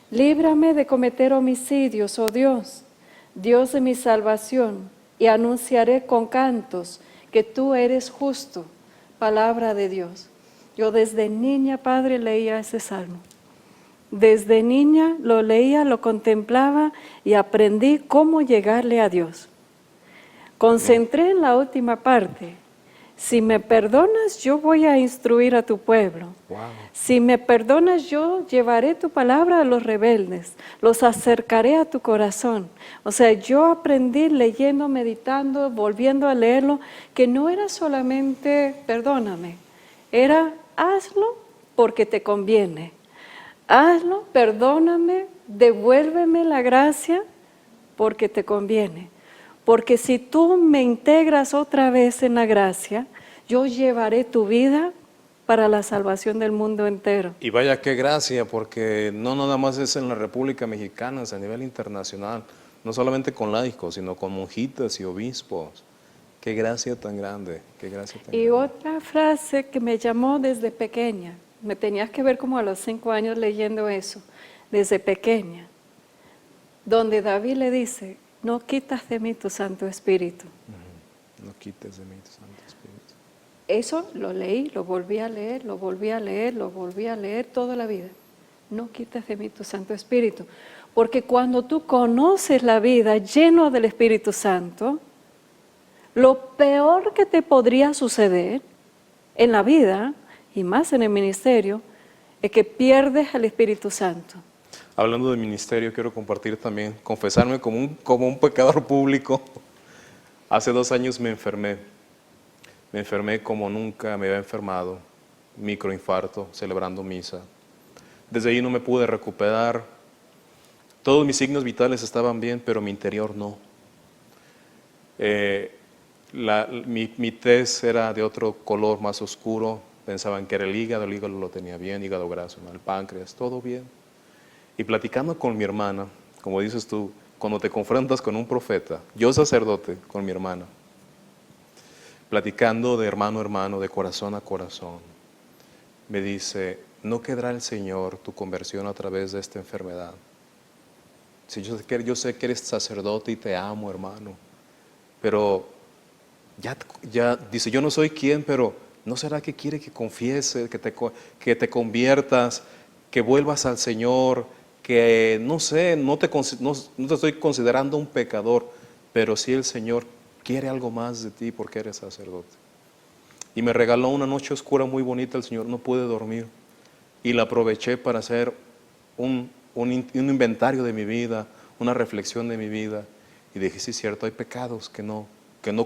Líbrame de cometer homicidios, oh Dios, Dios de mi salvación, y anunciaré con cantos que tú eres justo. Palabra de Dios. Yo desde niña, Padre, leía ese salmo. Desde niña lo leía, lo contemplaba y aprendí cómo llegarle a Dios. Concentré en la última parte. Si me perdonas, yo voy a instruir a tu pueblo. Wow. Si me perdonas, yo llevaré tu palabra a los rebeldes, los acercaré a tu corazón. O sea, yo aprendí leyendo, meditando, volviendo a leerlo, que no era solamente perdóname, era hazlo porque te conviene. Hazlo, perdóname, devuélveme la gracia porque te conviene. Porque si tú me integras otra vez en la gracia, yo llevaré tu vida para la salvación del mundo entero. Y vaya qué gracia, porque no nada más es en la República Mexicana, es a nivel internacional, no solamente con laicos, sino con monjitas y obispos. Qué gracia tan grande, qué gracia tan grande. Y otra frase que me llamó desde pequeña, me tenías que ver como a los 5 años leyendo eso, desde pequeña, donde David le dice, no quitas de mí tu Santo Espíritu. No quites de mí tu Santo Espíritu. Eso lo leí, lo volví a leer, lo volví a leer, lo volví a leer toda la vida. No quites de mí tu Santo Espíritu. Porque cuando tú conoces la vida lleno del Espíritu Santo, lo peor que te podría suceder en la vida, y más en el ministerio, es que pierdes al Espíritu Santo. Hablando de ministerio, quiero compartir también, confesarme como un pecador público. Hace 2 años me enfermé. Me enfermé como nunca me había enfermado, microinfarto, celebrando misa. Desde ahí no me pude recuperar. Todos mis signos vitales estaban bien, pero mi interior no. Mi tez era de otro color más oscuro. Pensaban que era el hígado lo tenía bien, hígado graso, ¿no? El páncreas, todo bien. Y platicando con mi hermana, como dices tú, cuando te confrontas con un profeta, yo sacerdote con mi hermana, platicando de hermano a hermano, de corazón a corazón, me dice, ¿no quedará el Señor tu conversión a través de esta enfermedad? Si yo sé que eres sacerdote y te amo, hermano, pero ya dice, yo no soy quien, pero ¿no será que quiere que confieses, que te conviertas, que vuelvas al Señor, que no sé, no te estoy considerando un pecador, pero sí el Señor quiere algo más de ti porque eres sacerdote? Y me regaló una noche oscura muy bonita el Señor, no pude dormir, y la aproveché para hacer un inventario de mi vida, una reflexión de mi vida, y dije, sí, cierto, hay pecados que no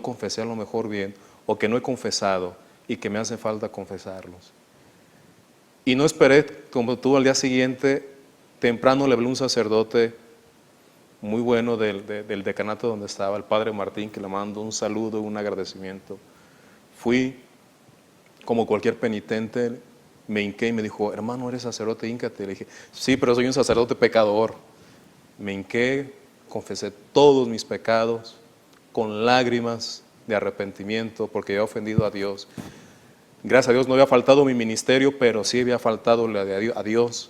confesé a lo mejor bien, o que no he confesado, y que me hace falta confesarlos. Y no esperé, como tú, al día siguiente, temprano le hablé a un sacerdote muy bueno del decanato donde estaba, el padre Martín, que le mando un saludo, un agradecimiento. Fui, como cualquier penitente, me hinqué y me dijo, hermano, ¿eres sacerdote? Híncate. Le dije, sí, pero soy un sacerdote pecador. Me hinqué, confesé todos mis pecados, con lágrimas de arrepentimiento, porque había ofendido a Dios. Gracias a Dios no había faltado mi ministerio, pero sí había faltado a Dios.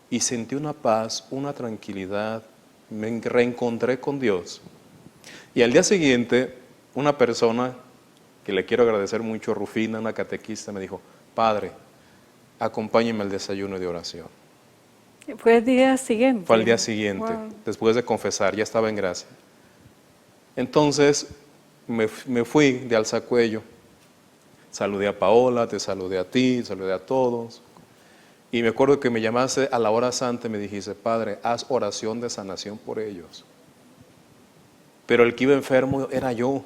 Y sentí una paz, una tranquilidad, me reencontré con Dios. Y al día siguiente, una persona que le quiero agradecer mucho, Rufina, una catequista, me dijo, padre, acompáñeme al desayuno de oración. Fue el día siguiente. Fue al día siguiente, Wow. después de confesar, ya estaba en gracia. Entonces me fui de alzacuello, saludé a Paola, te saludé a ti, saludé a todos. Y me acuerdo que me llamaste a la hora santa y me dijiste, padre, haz oración de sanación por ellos. Pero el que iba enfermo era yo.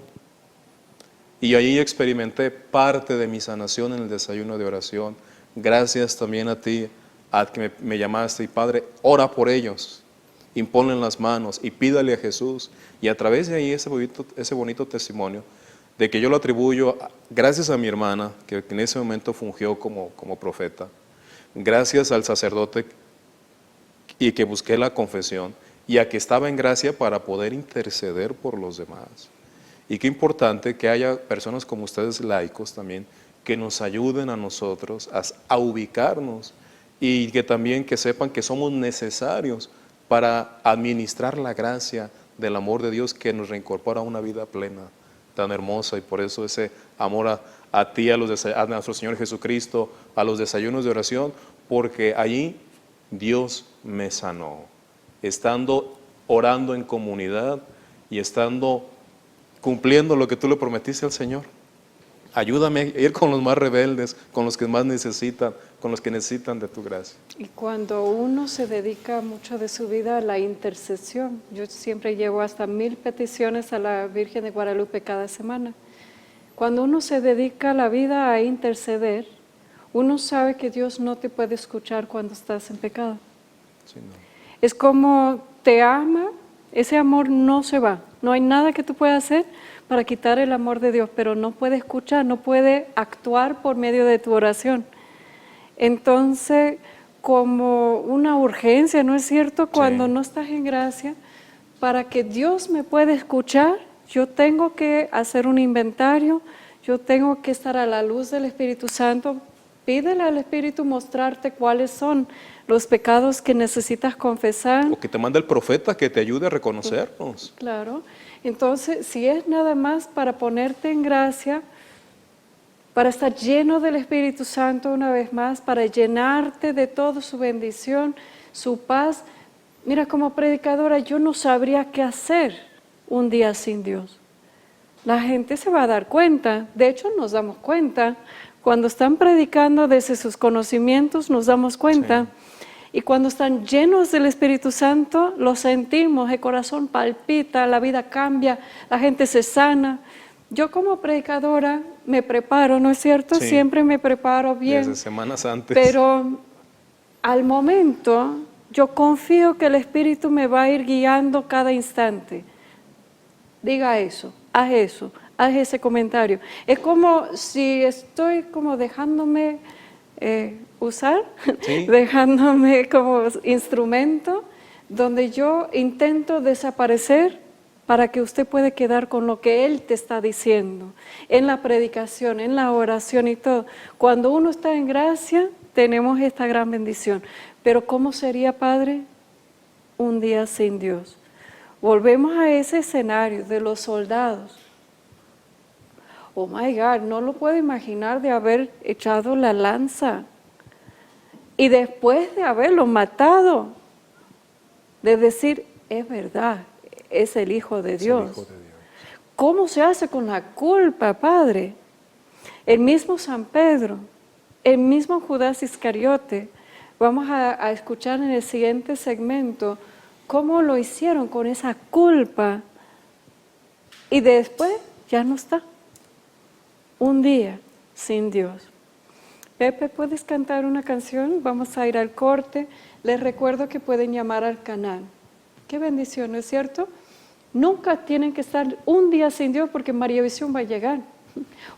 Y allí experimenté parte de mi sanación en el desayuno de oración. Gracias también a ti, a que me llamaste. Y Padre, ora por ellos, imponle las manos y pídale a Jesús. Y a través de ahí ese bonito testimonio, de que yo lo atribuyo, gracias a mi hermana, que en ese momento fungió como profeta, gracias al sacerdote y que busqué la confesión, y a que estaba en gracia para poder interceder por los demás. Y qué importante que haya personas como ustedes, laicos también, que nos ayuden a nosotros a ubicarnos, y que también que sepan que somos necesarios para administrar la gracia del amor de Dios que nos reincorpora a una vida plena, tan hermosa. Y por eso ese amor a ti, a nuestro Señor Jesucristo, a los desayunos de oración, porque allí Dios me sanó, estando orando en comunidad y estando cumpliendo lo que tú le prometiste al Señor. Ayúdame a ir con los más rebeldes, con los que más necesitan, con los que necesitan de tu gracia. Y cuando uno se dedica mucho de su vida a la intercesión, yo siempre llevo hasta 1000 peticiones a la Virgen de Guadalupe cada semana. Cuando uno se dedica la vida a interceder, uno sabe que Dios no te puede escuchar cuando estás en pecado. Sí, no. Es como te ama, ese amor no se va. No hay nada que tú puedas hacer para quitar el amor de Dios, pero no puede escuchar, no puede actuar por medio de tu oración. Entonces, como una urgencia, ¿no es cierto? Cuando no estás en gracia, para que Dios me pueda escuchar, yo tengo que hacer un inventario, yo tengo que estar a la luz del Espíritu Santo. Pídele al Espíritu mostrarte cuáles son los pecados que necesitas confesar. O que te manda el profeta que te ayude a reconocerlos. Claro. Entonces, si es nada más para ponerte en gracia, para estar lleno del Espíritu Santo una vez más, para llenarte de toda su bendición, su paz. Mira, como predicadora, yo no sabría qué hacer un día sin Dios. La gente se va a dar cuenta, de hecho nos damos cuenta Cuando están predicando desde sus conocimientos nos damos cuenta. Y cuando están llenos del Espíritu Santo, lo sentimos, el corazón palpita, la vida cambia, la gente se sana. Yo como predicadora me preparo, ¿no es cierto? Sí. Siempre me preparo bien. Desde semanas antes. Pero al momento yo confío que el Espíritu me va a ir guiando cada instante. Diga eso, haz ese comentario. Es como si estoy como dejándome usar, Sí. dejándome como instrumento, donde yo intento desaparecer para que usted pueda quedar con lo que Él te está diciendo, en la predicación, en la oración y todo. Cuando uno está en gracia, tenemos esta gran bendición. Pero ¿cómo sería, Padre, un día sin Dios? Volvemos a ese escenario de los soldados. Oh my God, no lo puedo imaginar de haber echado la lanza y después de haberlo matado, de decir, es verdad, es el Hijo de Dios. Es el Hijo de Dios. ¿Cómo se hace con la culpa, Padre? El mismo San Pedro, el mismo Judas Iscariote, vamos a escuchar en el siguiente segmento cómo lo hicieron con esa culpa y después ya no está. Un día sin Dios. Pepe, ¿puedes cantar una canción? Vamos a ir al corte. Les recuerdo que pueden llamar al canal. Qué bendición, ¿no es cierto? Nunca tienen que estar un día sin Dios porque María Visión va a llegar.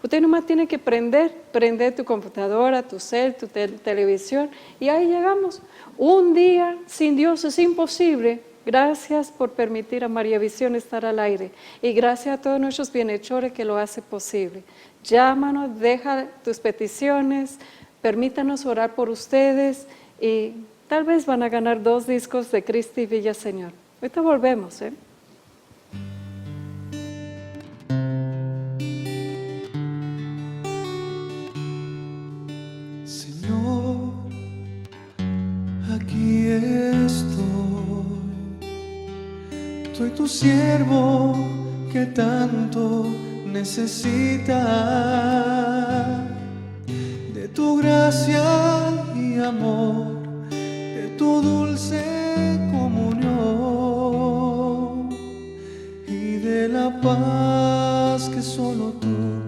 Usted nomás tiene que prender tu computadora, tu cel, tu televisión y ahí llegamos. Un día sin Dios es imposible. Gracias por permitir a María Visión estar al aire y gracias a todos nuestros bienhechores que lo hacen posible. Llámanos, deja tus peticiones, permítanos orar por ustedes y tal vez van a ganar 2 discos de Cristi Villaseñor. Ahorita volvemos, ¿eh? Señor, aquí estoy. Soy tu siervo que tanto necesita de tu gracia y amor, de tu dulce comunión y de la paz que solo tú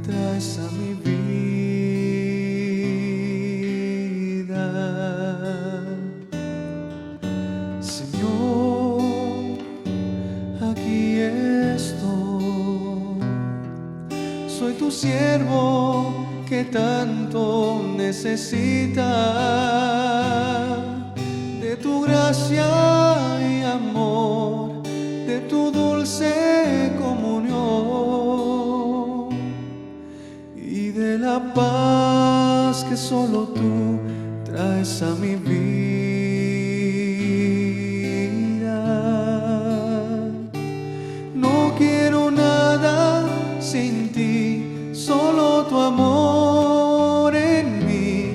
traes a mi vida. Señor, aquí estoy. Soy tu siervo que tanto necesita de tu gracia y amor, de tu dulce comunión y de la paz que solo tú traes a mi vida. No quiero nada sin ti, solo tu amor en mí,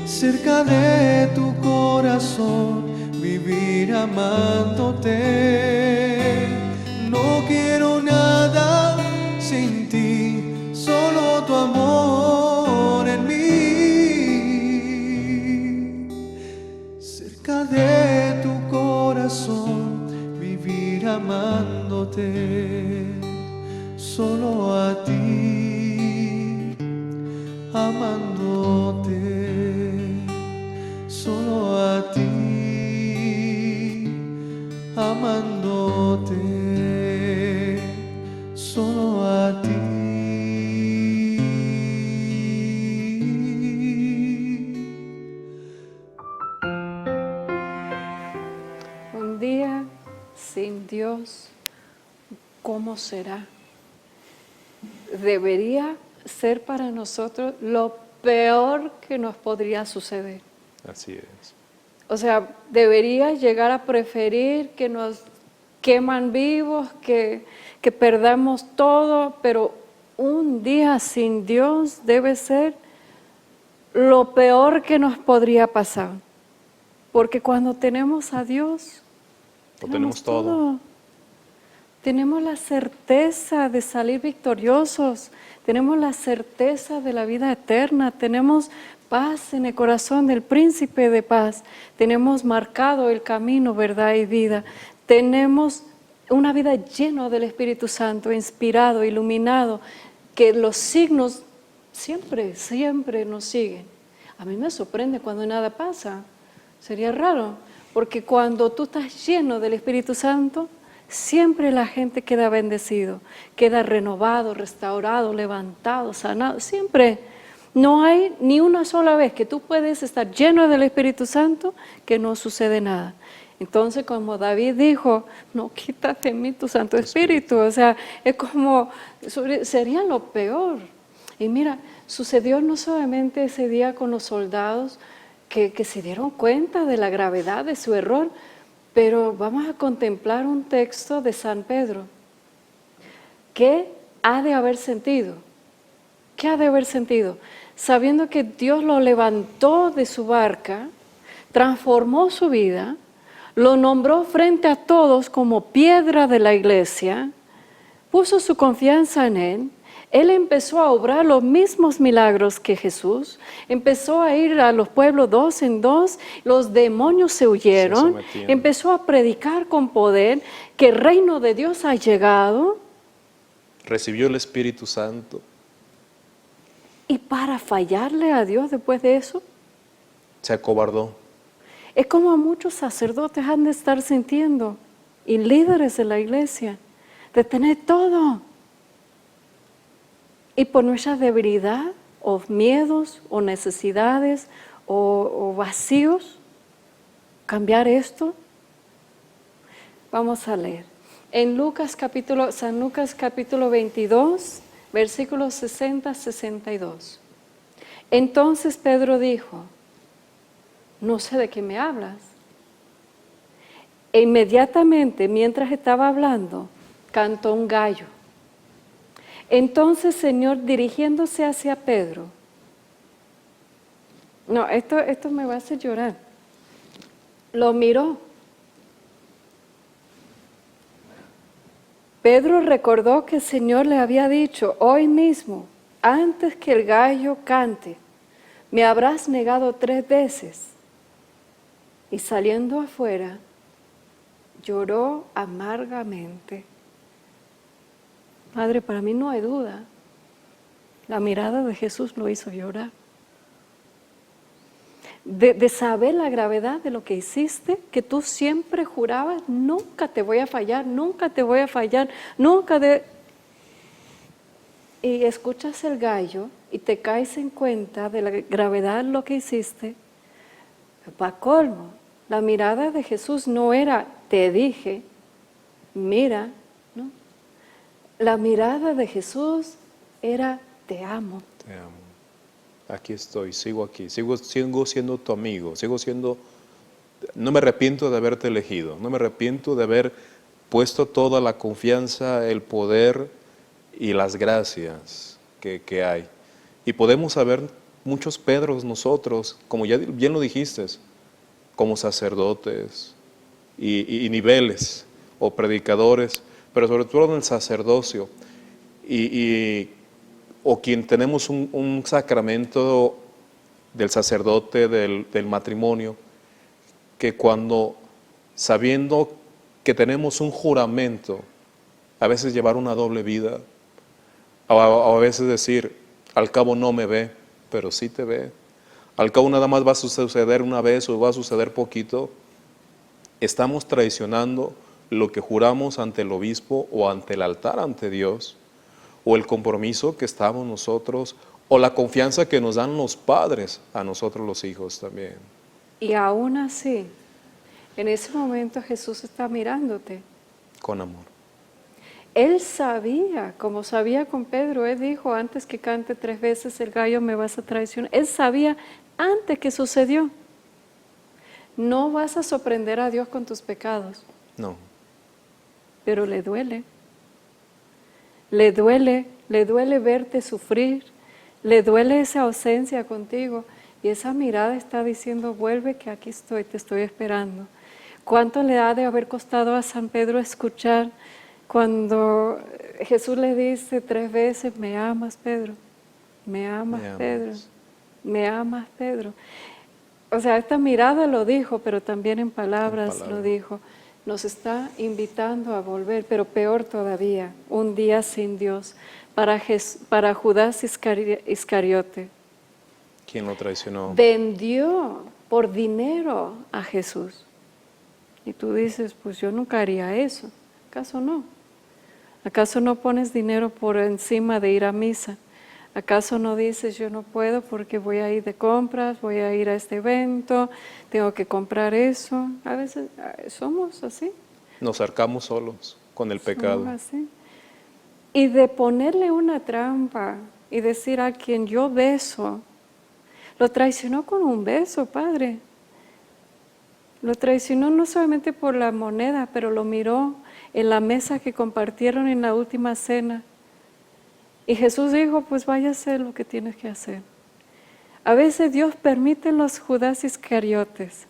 cerca de tu corazón, vivir amándote. No quiero nada sin ti, solo tu amor en mí, cerca de tu corazón, vivir amándote. Solo a ti, amándote, solo a ti, amándote, solo a ti. Un día sin Dios, ¿cómo será? Debería ser para nosotros lo peor que nos podría suceder. Así es. O sea, debería llegar a preferir que nos queman vivos, que perdamos todo, pero un día sin Dios debe ser lo peor que nos podría pasar. Porque cuando tenemos a Dios, Lo tenemos todo. tenemos la certeza de salir victoriosos, tenemos la certeza de la vida eterna, tenemos paz en el corazón del príncipe de paz, tenemos marcado el camino, verdad y vida, tenemos una vida llena del Espíritu Santo, inspirado, iluminado, que los signos siempre nos siguen. A mí me sorprende cuando nada pasa, sería raro, porque cuando tú estás lleno del Espíritu Santo, siempre la gente queda bendecido, queda renovado, restaurado, levantado, sanado, siempre. No hay ni una sola vez que tú puedes estar lleno del Espíritu Santo que no sucede nada. Entonces, como David dijo, no quitas de mí tu Santo Espíritu. O sea, es como, sería lo peor. Y mira, sucedió no solamente ese día con los soldados que se dieron cuenta de la gravedad de su error, pero vamos a contemplar un texto de San Pedro. ¿Qué ha de haber sentido? ¿Qué ha de haber sentido? Sabiendo que Dios lo levantó de su barca, transformó su vida, lo nombró frente a todos como piedra de la iglesia, puso su confianza en él empezó a obrar los mismos milagros que Jesús, empezó a ir a los pueblos 2 en 2, los demonios se huyeron, empezó a predicar con poder que el reino de Dios ha llegado. Recibió el Espíritu Santo. Y para fallarle a Dios después de eso, Se acobardó. es como muchos sacerdotes han de estar sintiendo, y líderes de la iglesia, de tener todo. Y por nuestra debilidad, o miedos, o necesidades, o vacíos, cambiar esto. Vamos a leer. En San Lucas capítulo 22, versículos 60-62. Entonces Pedro dijo, no sé de qué me hablas. E inmediatamente, mientras estaba hablando, cantó un gallo. Entonces, Señor, dirigiéndose hacia Pedro, no, esto me va a hacer llorar, lo miró. Pedro recordó que el Señor le había dicho, hoy mismo, antes que el gallo cante, me habrás negado 3 veces. Y saliendo afuera, lloró amargamente. Padre, para mí no hay duda, la mirada de Jesús lo hizo llorar. De saber la gravedad de lo que hiciste, que tú siempre jurabas, nunca te voy a fallar, nunca te voy a fallar, Y escuchas el gallo y te caes en cuenta de la gravedad de lo que hiciste. Pa' colmo, la mirada de Jesús no era, te dije, mira, ¿no? La mirada de Jesús era, te amo. Te amo. Aquí estoy, sigo aquí, sigo siendo tu amigo, no me arrepiento de haberte elegido, no me arrepiento de haber puesto toda la confianza, el poder y las gracias que hay. Y podemos haber muchos Pedros nosotros, como ya bien lo dijiste, como sacerdotes y niveles o predicadores, pero sobre todo en el sacerdocio o quien tenemos un sacramento del sacerdote, del matrimonio, que cuando, sabiendo que tenemos un juramento, a veces llevar una doble vida, o a veces decir, al cabo no me ve, pero sí te ve, al cabo nada más va a suceder una vez o va a suceder poquito, estamos traicionando lo que juramos ante el obispo o ante el altar ante Dios, o el compromiso que estamos nosotros, o la confianza que nos dan los padres a nosotros los hijos también. Y aún así, en ese momento Jesús está mirándote. Con amor. Él sabía, como sabía con Pedro, él dijo, antes que cante 3 veces el gallo me vas a traicionar. Él sabía antes que sucedió. No vas a sorprender a Dios con tus pecados. No. Pero le duele. Le duele verte sufrir, le duele esa ausencia contigo. Y esa mirada está diciendo, vuelve que aquí estoy, te estoy esperando. ¿Cuánto le ha de haber costado a San Pedro escuchar Cuando Jesús le dice 3 veces, ¿me amas, Pedro? ¿Me amas, Me amas. Pedro? ¿Me amas, Pedro? O sea, esta mirada lo dijo, pero también en palabras lo dijo. Nos está invitando a volver, pero peor todavía, un día sin Dios, para Judas Iscariote. ¿Quién lo traicionó? Vendió por dinero a Jesús. Y tú dices, pues yo nunca haría eso. ¿Acaso no? ¿Acaso no pones dinero por encima de ir a misa? ¿Acaso no dices, yo no puedo porque voy a ir de compras, voy a ir a este evento, tengo que comprar eso? A veces somos así. Nos arcamos solos con el pecado. Somos así. Y de ponerle una trampa y decir a quien yo beso, lo traicionó con un beso, Padre. Lo traicionó no solamente por la moneda, pero lo miró en la mesa que compartieron en la última cena. Y Jesús dijo, pues vaya a hacer lo que tienes que hacer. A veces Dios permite los Judas Iscariotes.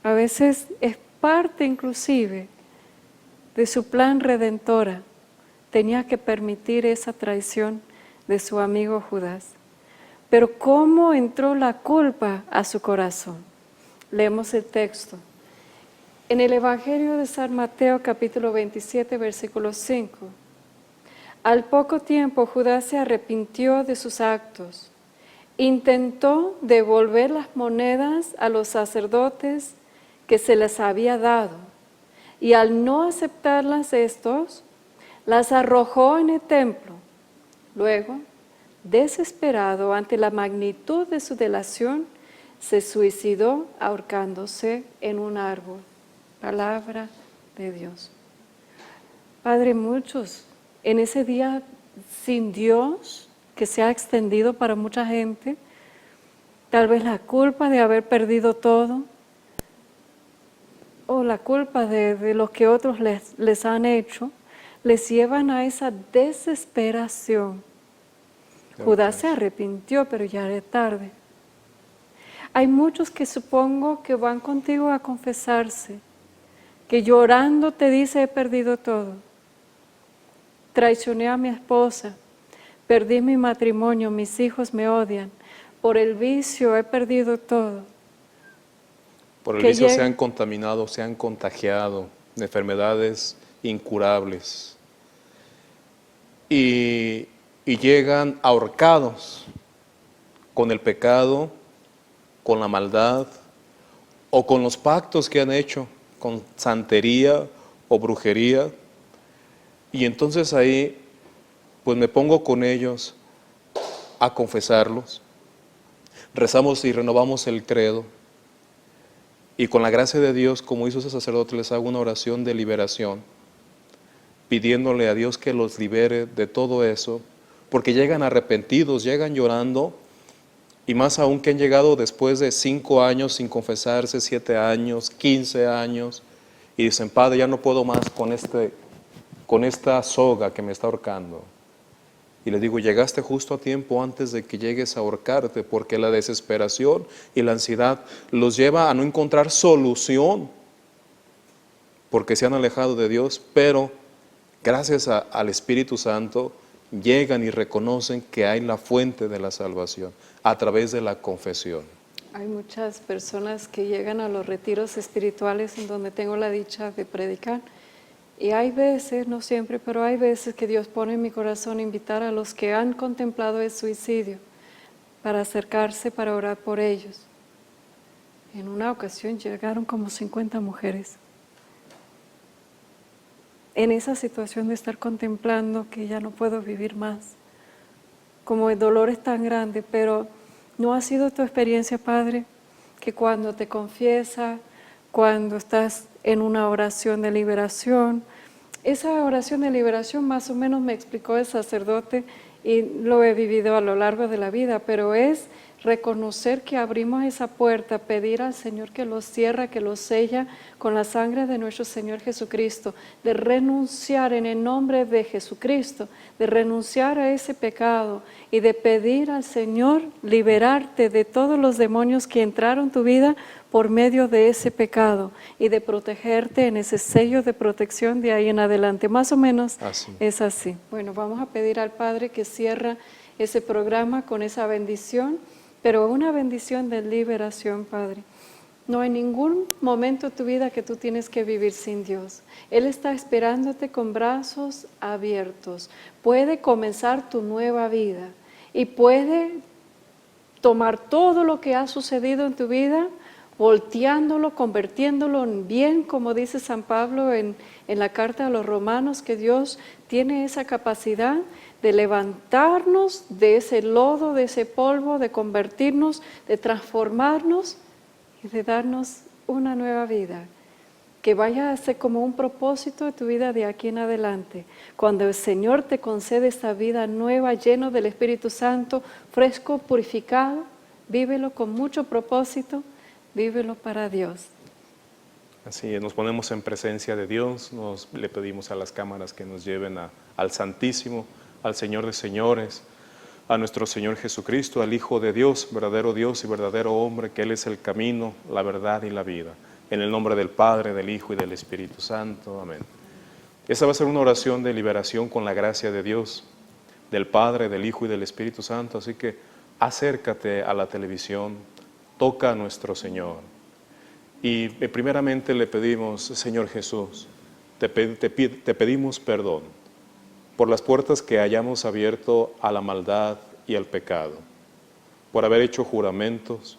A veces es parte inclusive de su plan redentora. Tenía que permitir esa traición de su amigo Judas. Pero ¿cómo entró la culpa a su corazón? Leemos el texto. En el Evangelio de San Mateo, capítulo 27, versículo 5. Al poco tiempo Judas se arrepintió de sus actos. Intentó devolver las monedas a los sacerdotes que se les había dado. Y al no aceptarlas estos, las arrojó en el templo. Luego, desesperado ante la magnitud de su delación, se suicidó ahorcándose en un árbol. Palabra de Dios. Padre, muchos en ese día sin Dios, que se ha extendido para mucha gente, tal vez la culpa de haber perdido todo, o la culpa de lo que otros les han hecho, les llevan a esa desesperación. Judas se arrepintió, pero ya era tarde. Hay muchos que supongo que van contigo a confesarse, que llorando te dice, he perdido todo. Traicioné a mi esposa, perdí mi matrimonio, mis hijos me odian, por el vicio he perdido todo. Por el vicio se han contaminado, se han contagiado de enfermedades incurables. Y llegan ahorcados con el pecado, con la maldad o con los pactos que han hecho, con santería o brujería. Y entonces ahí, pues me pongo con ellos a confesarlos. Rezamos y renovamos el credo. Y con la gracia de Dios, como hizo ese sacerdote, les hago una oración de liberación, pidiéndole a Dios que los libere de todo eso, porque llegan arrepentidos, llegan llorando, y más aún que han llegado después de 5 años sin confesarse, 7 años, 15 años, y dicen, Padre, ya no puedo más con esta soga que me está ahorcando. Y le digo, llegaste justo a tiempo antes de que llegues a ahorcarte, porque la desesperación y la ansiedad los lleva a no encontrar solución, porque se han alejado de Dios, pero gracias al Espíritu Santo llegan y reconocen que hay la fuente de la salvación a través de la confesión. Hay muchas personas que llegan a los retiros espirituales en donde tengo la dicha de predicar. Y hay veces, no siempre, pero hay veces que Dios pone en mi corazón invitar a los que han contemplado el suicidio para acercarse, para orar por ellos. En una ocasión llegaron como 50 mujeres. En esa situación de estar contemplando que ya no puedo vivir más, como el dolor es tan grande, pero ¿no ha sido tu experiencia, Padre, que cuando te confiesas, cuando estás en una oración de liberación, esa oración de liberación más o menos me explicó el sacerdote y lo he vivido a lo largo de la vida, pero es reconocer que abrimos esa puerta, pedir al Señor que lo cierra, que lo sella con la sangre de nuestro Señor Jesucristo, de renunciar en el nombre de Jesucristo, de renunciar a ese pecado y de pedir al Señor liberarte de todos los demonios que entraron en tu vida por medio de ese pecado y de protegerte en ese sello de protección de ahí en adelante. Más o menos es así. Bueno, vamos a pedir al Padre que cierra ese programa con esa bendición, pero una bendición de liberación, Padre. No hay ningún momento de tu vida que tú tienes que vivir sin Dios. Él está esperándote con brazos abiertos. Puede comenzar tu nueva vida y puede tomar todo lo que ha sucedido en tu vida, volteándolo, convirtiéndolo en bien, como dice San Pablo en la carta a los Romanos, que Dios tiene esa capacidad de levantarnos de ese lodo, de ese polvo, de convertirnos, de transformarnos y de darnos una nueva vida, que vaya a ser como un propósito de tu vida de aquí en adelante. Cuando el Señor te concede esta vida nueva, lleno del Espíritu Santo, fresco, purificado, vívelo con mucho propósito, vívelo para Dios. Así es, nos ponemos en presencia de Dios, le pedimos a las cámaras que nos lleven al Santísimo, al Señor de señores, a nuestro Señor Jesucristo, al Hijo de Dios y verdadero hombre, que Él es el camino, la verdad y la vida. En el nombre del Padre, del Hijo y del Espíritu Santo. Amén. Esa va a ser una oración de liberación con la gracia de Dios, del Padre, del Hijo y del Espíritu Santo. Así que acércate a la televisión, toca a nuestro Señor. Y primeramente le pedimos, Señor Jesús, te pedimos perdón por las puertas que hayamos abierto a la maldad y al pecado, por haber hecho juramentos,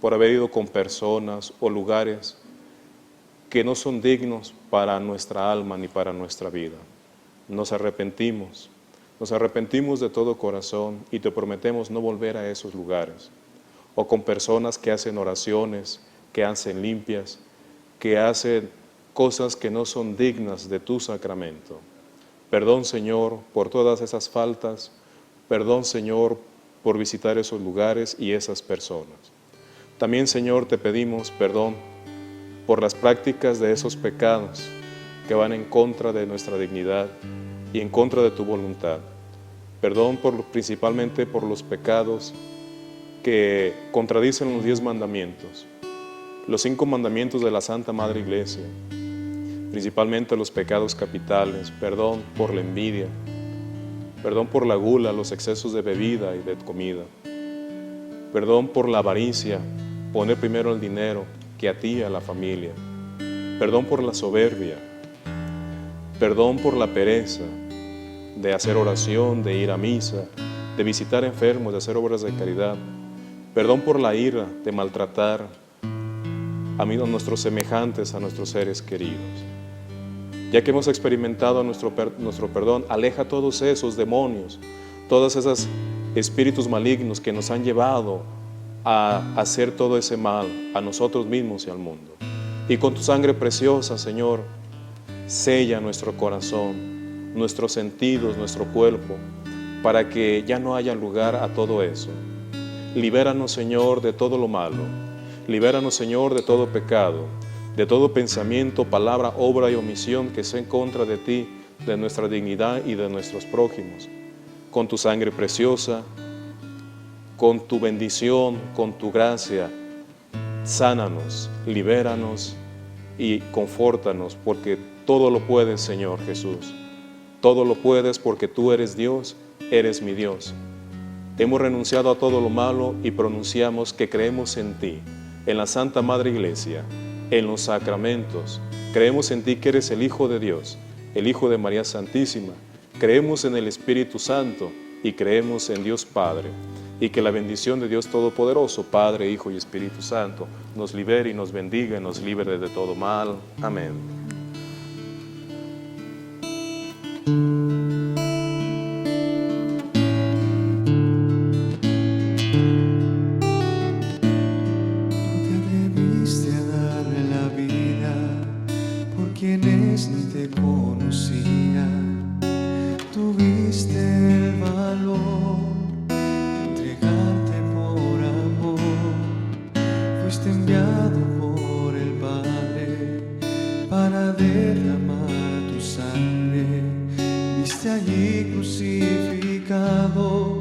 por haber ido con personas o lugares que no son dignos para nuestra alma ni para nuestra vida. Nos arrepentimos de todo corazón y te prometemos no volver a esos lugares, o con personas que hacen oraciones, que hacen limpias, que hacen cosas que no son dignas de tu sacramento. Perdón, Señor, por todas esas faltas. Perdón, Señor, por visitar esos lugares y esas personas. También, Señor, te pedimos perdón por las prácticas de esos pecados que van en contra de nuestra dignidad y en contra de tu voluntad. Perdón principalmente por los pecados que contradicen los 10 mandamientos, los 5 mandamientos de la Santa Madre Iglesia, principalmente los pecados capitales. Perdón por la envidia, perdón por la gula, los excesos de bebida y de comida, perdón por la avaricia, poner primero el dinero que a ti y a la familia, perdón por la soberbia, perdón por la pereza de hacer oración, de ir a misa, de visitar enfermos, de hacer obras de caridad, perdón por la ira, de maltratar a nuestros semejantes, a nuestros seres queridos. Ya que hemos experimentado nuestro perdón, aleja todos esos demonios, todos esos espíritus malignos que nos han llevado a hacer todo ese mal a nosotros mismos y al mundo. Y con tu sangre preciosa, Señor, sella nuestro corazón, nuestros sentidos, nuestro cuerpo, para que ya no haya lugar a todo eso. Libéranos, Señor, de todo lo malo. Libéranos, Señor, de todo pecado, de todo pensamiento, palabra, obra y omisión que sea en contra de ti, de nuestra dignidad y de nuestros prójimos. Con tu sangre preciosa, con tu bendición, con tu gracia, sánanos, libéranos y confórtanos, porque todo lo puedes, Señor Jesús. Todo lo puedes porque tú eres Dios, eres mi Dios. Hemos renunciado a todo lo malo y pronunciamos que creemos en ti, en la Santa Madre Iglesia, en los sacramentos. Creemos en ti que eres el Hijo de Dios, el Hijo de María Santísima. Creemos en el Espíritu Santo y creemos en Dios Padre. Y que la bendición de Dios Todopoderoso, Padre, Hijo y Espíritu Santo, nos libere y nos bendiga y nos libre de todo mal. Amén. Quienes ni te conocían, tuviste el valor de entregarte por amor. allí crucificado.